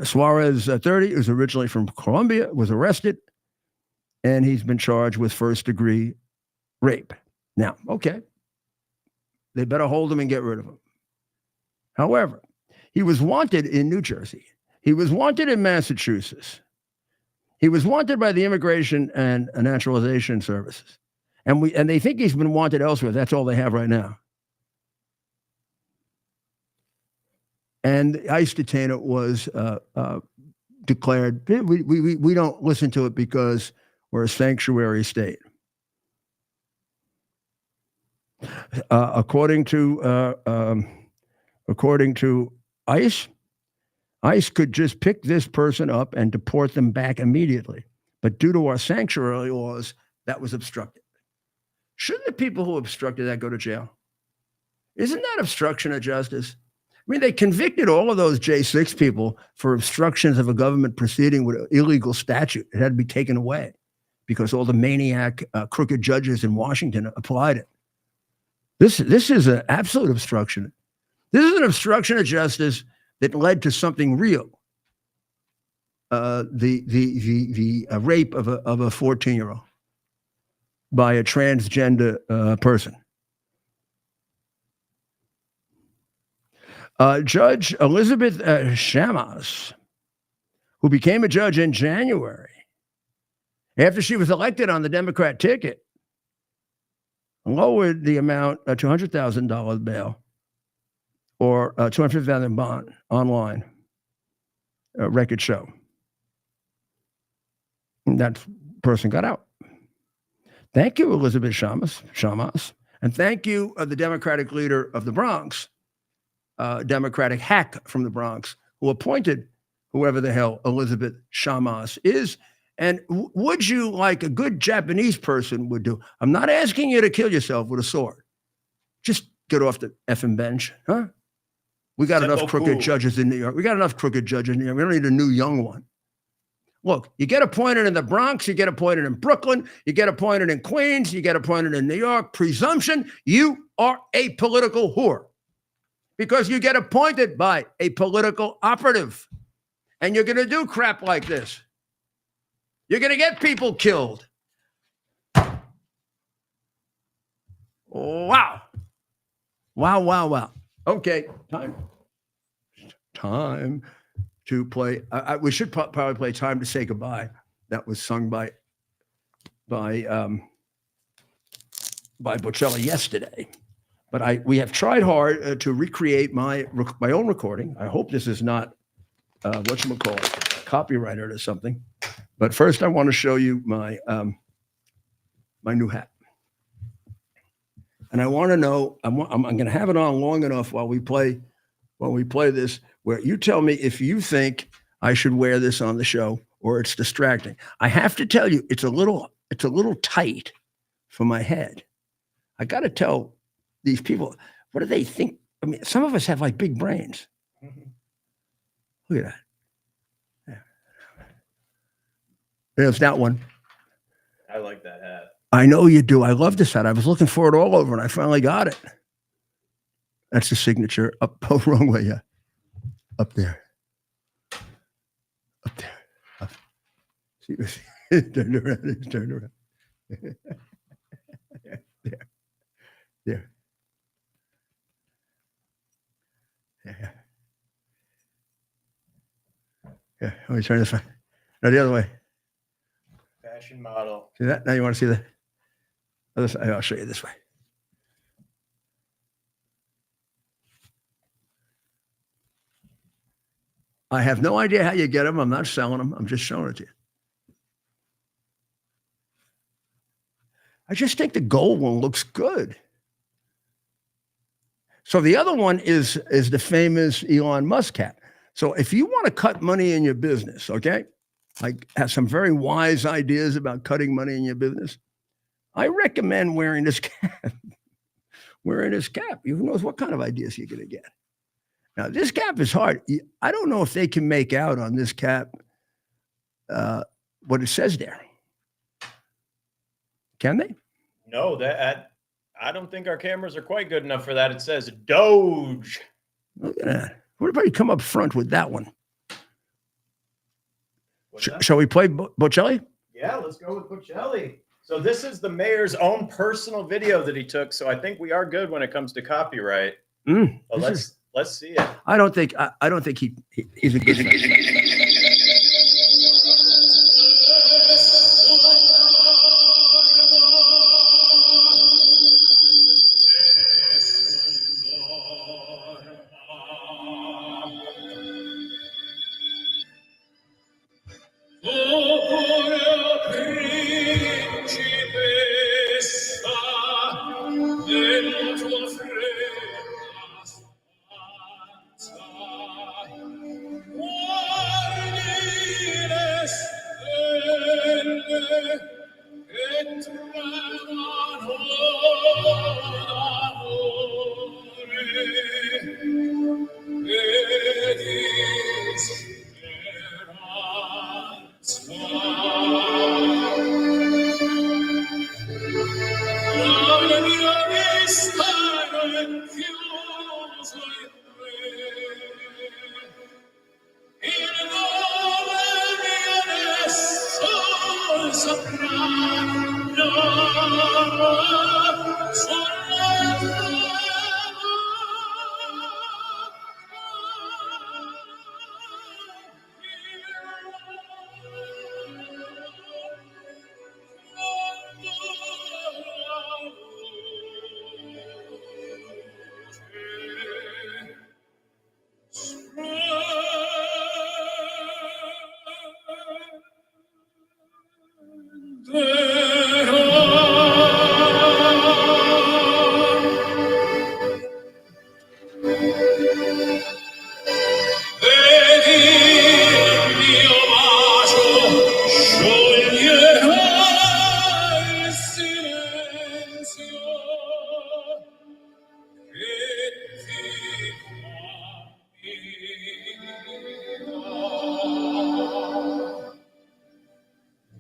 Suarez, 30, who's originally from Colombia, was arrested, and he's been charged with first-degree rape. Now, okay, they better hold him and get rid of him. However, he was wanted in New Jersey. He was wanted in Massachusetts. He was wanted by the Immigration and Naturalization Services. And they think he's been wanted elsewhere. That's all they have right now. And the ICE detainer was declared, we don't listen to it because we're a sanctuary state. According to ICE, ICE could just pick this person up and deport them back immediately. But due to our sanctuary laws, that was obstructed. Shouldn't the people who obstructed that go to jail? Isn't that obstruction of justice? I mean, they convicted all of those J6 people for obstructions of a government proceeding with an illegal statute. It had to be taken away because all the maniac, crooked judges in Washington applied it. This is an absolute obstruction. This is an obstruction of justice that led to something real. The rape of a 14-year-old by a transgender person. Judge Elizabeth Shamas, who became a judge in January after she was elected on the Democrat ticket, lowered the amount to $200,000 bail or $250,000 bond online. Record show. And that person got out. Thank you, Elizabeth Shamas. And thank you, the Democratic leader of the Bronx, Democratic hack from the Bronx, who appointed whoever the hell Elizabeth Shamas is. And would you, like a good Japanese person would do, I'm not asking you to kill yourself with a sword. Just get off the effing bench, huh? We got enough crooked judges in New York. We got enough crooked judges in New York. We don't need a new young one. Look, you get appointed in the Bronx, you get appointed in Brooklyn, you get appointed in Queens, you get appointed in New York. Presumption, you are a political whore because you get appointed by a political operative. And you're going to do crap like this. You're going to get people killed. Wow. Wow. Okay, time to play. We should probably play "Time to Say Goodbye." That was sung by Bocelli yesterday. But we have tried hard to recreate my own recording. I hope this is not copyrighted or something. But first, I want to show you my new hat. And I want to know, I'm going to have it on long enough while we play this, where you tell me if you think I should wear this on the show or it's distracting. I have to tell you, it's a little tight for my head. I got to tell these people, what do they think? I mean, some of us have like big brains. Look at that. Yeah. There's that one. I like that hat. I know you do. I love this hat. I was looking for it all over, and I finally got it. That's the signature. Oh, wrong way. Yeah, up there. Up there. Up. See, turned around. It's turned around. There. Yeah. Let me turn this way. No, the other way. Fashion model. See that? Now you want to see the other side? I'll show you this way. I have no idea how you get them. I'm not selling them. I'm just showing it to you. I just think the gold one looks good. So the other one is the famous Elon Musk hat. So if you want to cut money in your business, okay, like have some very wise ideas about cutting money in your business, I recommend wearing this cap. Wearing this cap. Who knows what kind of ideas you're going to get. Now, this cap is hard. I don't know if they can make out on this cap what it says there. Can they? No, I don't think our cameras are quite good enough for that. It says Doge. Look at that. What about you come up front with that one? Shall we play Bocelli? Yeah, let's go with Bocelli. So this is the mayor's own personal video that he took. So I think we are good when it comes to copyright. But let's see it. I don't think he's a good guy.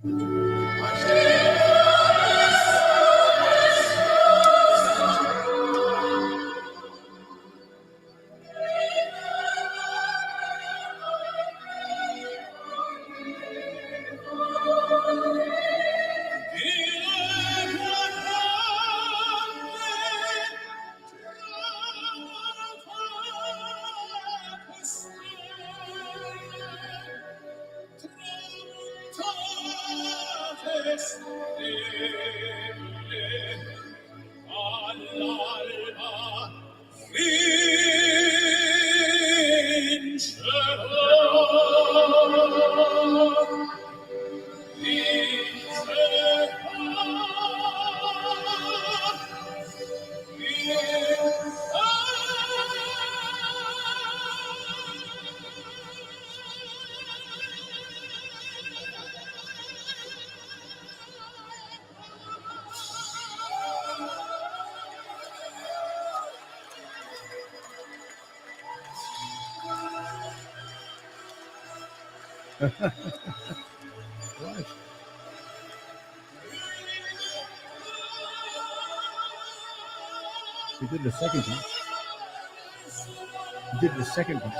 He did the second time. He did the second time.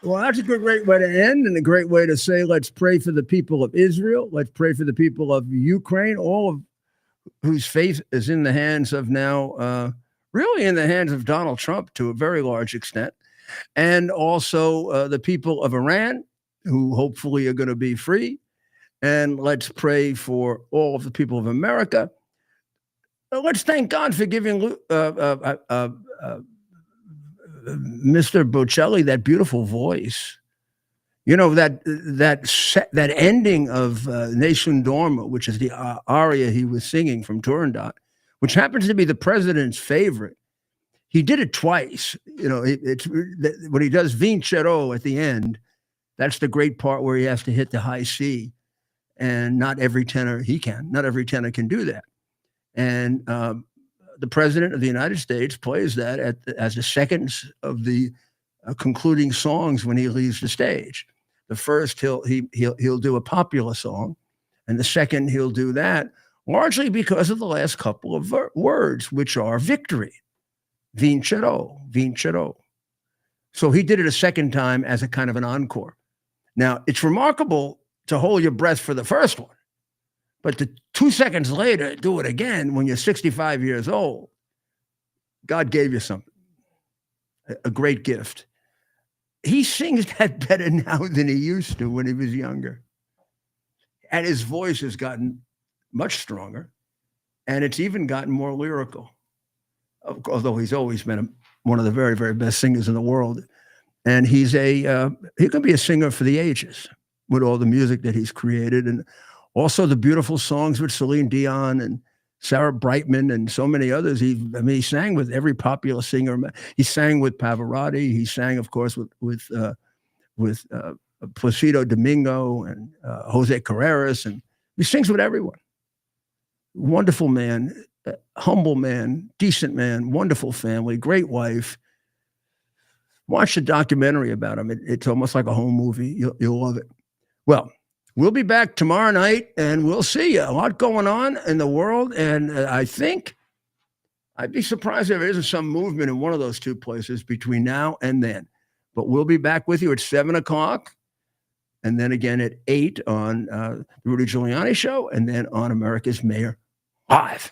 Well, that's a great way to end and a great way to say, let's pray for the people of Israel. Let's pray for the people of Ukraine, all of whose faith is in the hands of now, really in the hands of Donald Trump to a very large extent. And also the people of Iran, who hopefully are going to be free. And let's pray for all of the people of America. Let's thank God for giving Mr. Bocelli that beautiful voice. You know, that ending of Nessun Dorma, which is the aria he was singing from Turandot, which happens to be the president's favorite. He did it twice. You know, it's when he does Vincero at the end, that's the great part where he has to hit the high C. And not every tenor not every tenor can do that. And the president of the United States plays that as the seconds of the concluding songs when he leaves the stage. The first he'll do a popular song, and the second he'll do that largely because of the last couple of words, which are victory, vincero, vincero. So he did it a second time as a kind of an encore. Now it's remarkable to hold your breath for the first one, but 2 seconds later, do it again when you're 65 years old. God gave you something, a great gift. He sings that better now than he used to when he was younger. And his voice has gotten much stronger, and it's even gotten more lyrical, although he's always been one of the very, very best singers in the world. And he could be a singer for the ages with all the music that he's created, and also the beautiful songs with Celine Dion and Sarah Brightman and so many others. He sang with every popular singer. He sang with Pavarotti. He sang, of course, with Placido Domingo and Jose Carreras, and he sings with everyone. Wonderful man, humble man, decent man, wonderful family, great wife. Watch the documentary about him. It's almost like a home movie. You'll love it. Well, we'll be back tomorrow night, and we'll see you. A lot going on in the world, and I think I'd be surprised if there isn't some movement in one of those two places between now and then. But we'll be back with you at 7 o'clock, and then again at 8 on the Rudy Giuliani Show, and then on America's Mayor Live.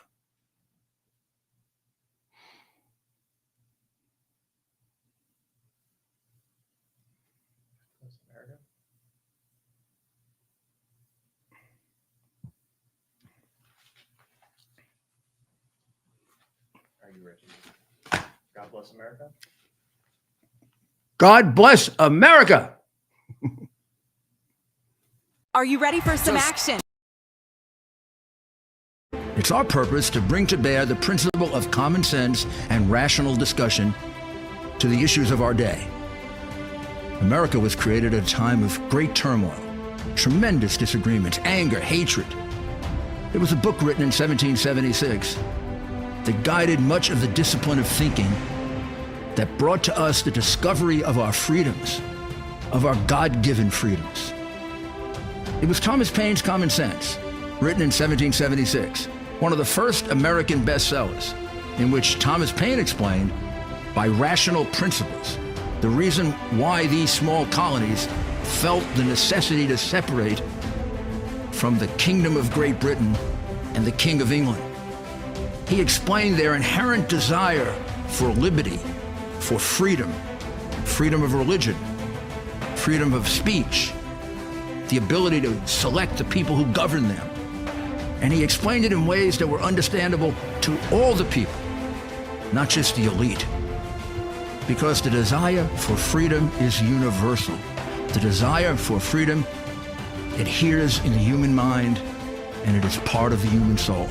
Are you ready? God bless America. God bless America. Are you ready for some action? It's our purpose to bring to bear the principle of common sense and rational discussion to the issues of our day. America was created at a time of great turmoil, tremendous disagreements, anger, hatred. There was a book written in 1776 that guided much of the discipline of thinking that brought to us the discovery of our freedoms, of our God-given freedoms. It was Thomas Paine's Common Sense, written in 1776, one of the first American bestsellers, in which Thomas Paine explained, by rational principles, the reason why these small colonies felt the necessity to separate from the Kingdom of Great Britain and the King of England. He explained their inherent desire for liberty, for freedom, freedom of religion, freedom of speech, the ability to select the people who govern them. And he explained it in ways that were understandable to all the people, not just the elite. Because the desire for freedom is universal. The desire for freedom adheres in the human mind, and it is part of the human soul.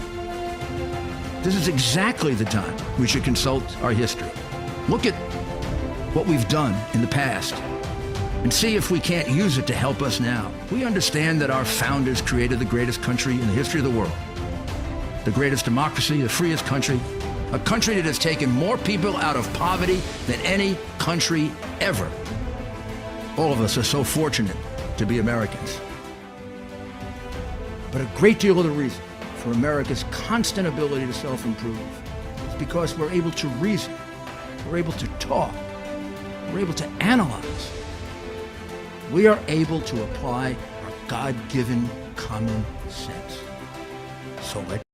This is exactly the time we should consult our history. Look at what we've done in the past and see if we can't use it to help us now. We understand that our founders created the greatest country in the history of the world, the greatest democracy, the freest country, a country that has taken more people out of poverty than any country ever. All of us are so fortunate to be Americans. But a great deal of the reason for America's constant ability to self-improve is because we're able to reason, we're able to talk, we're able to analyze. We are able to apply our God-given common sense. So let's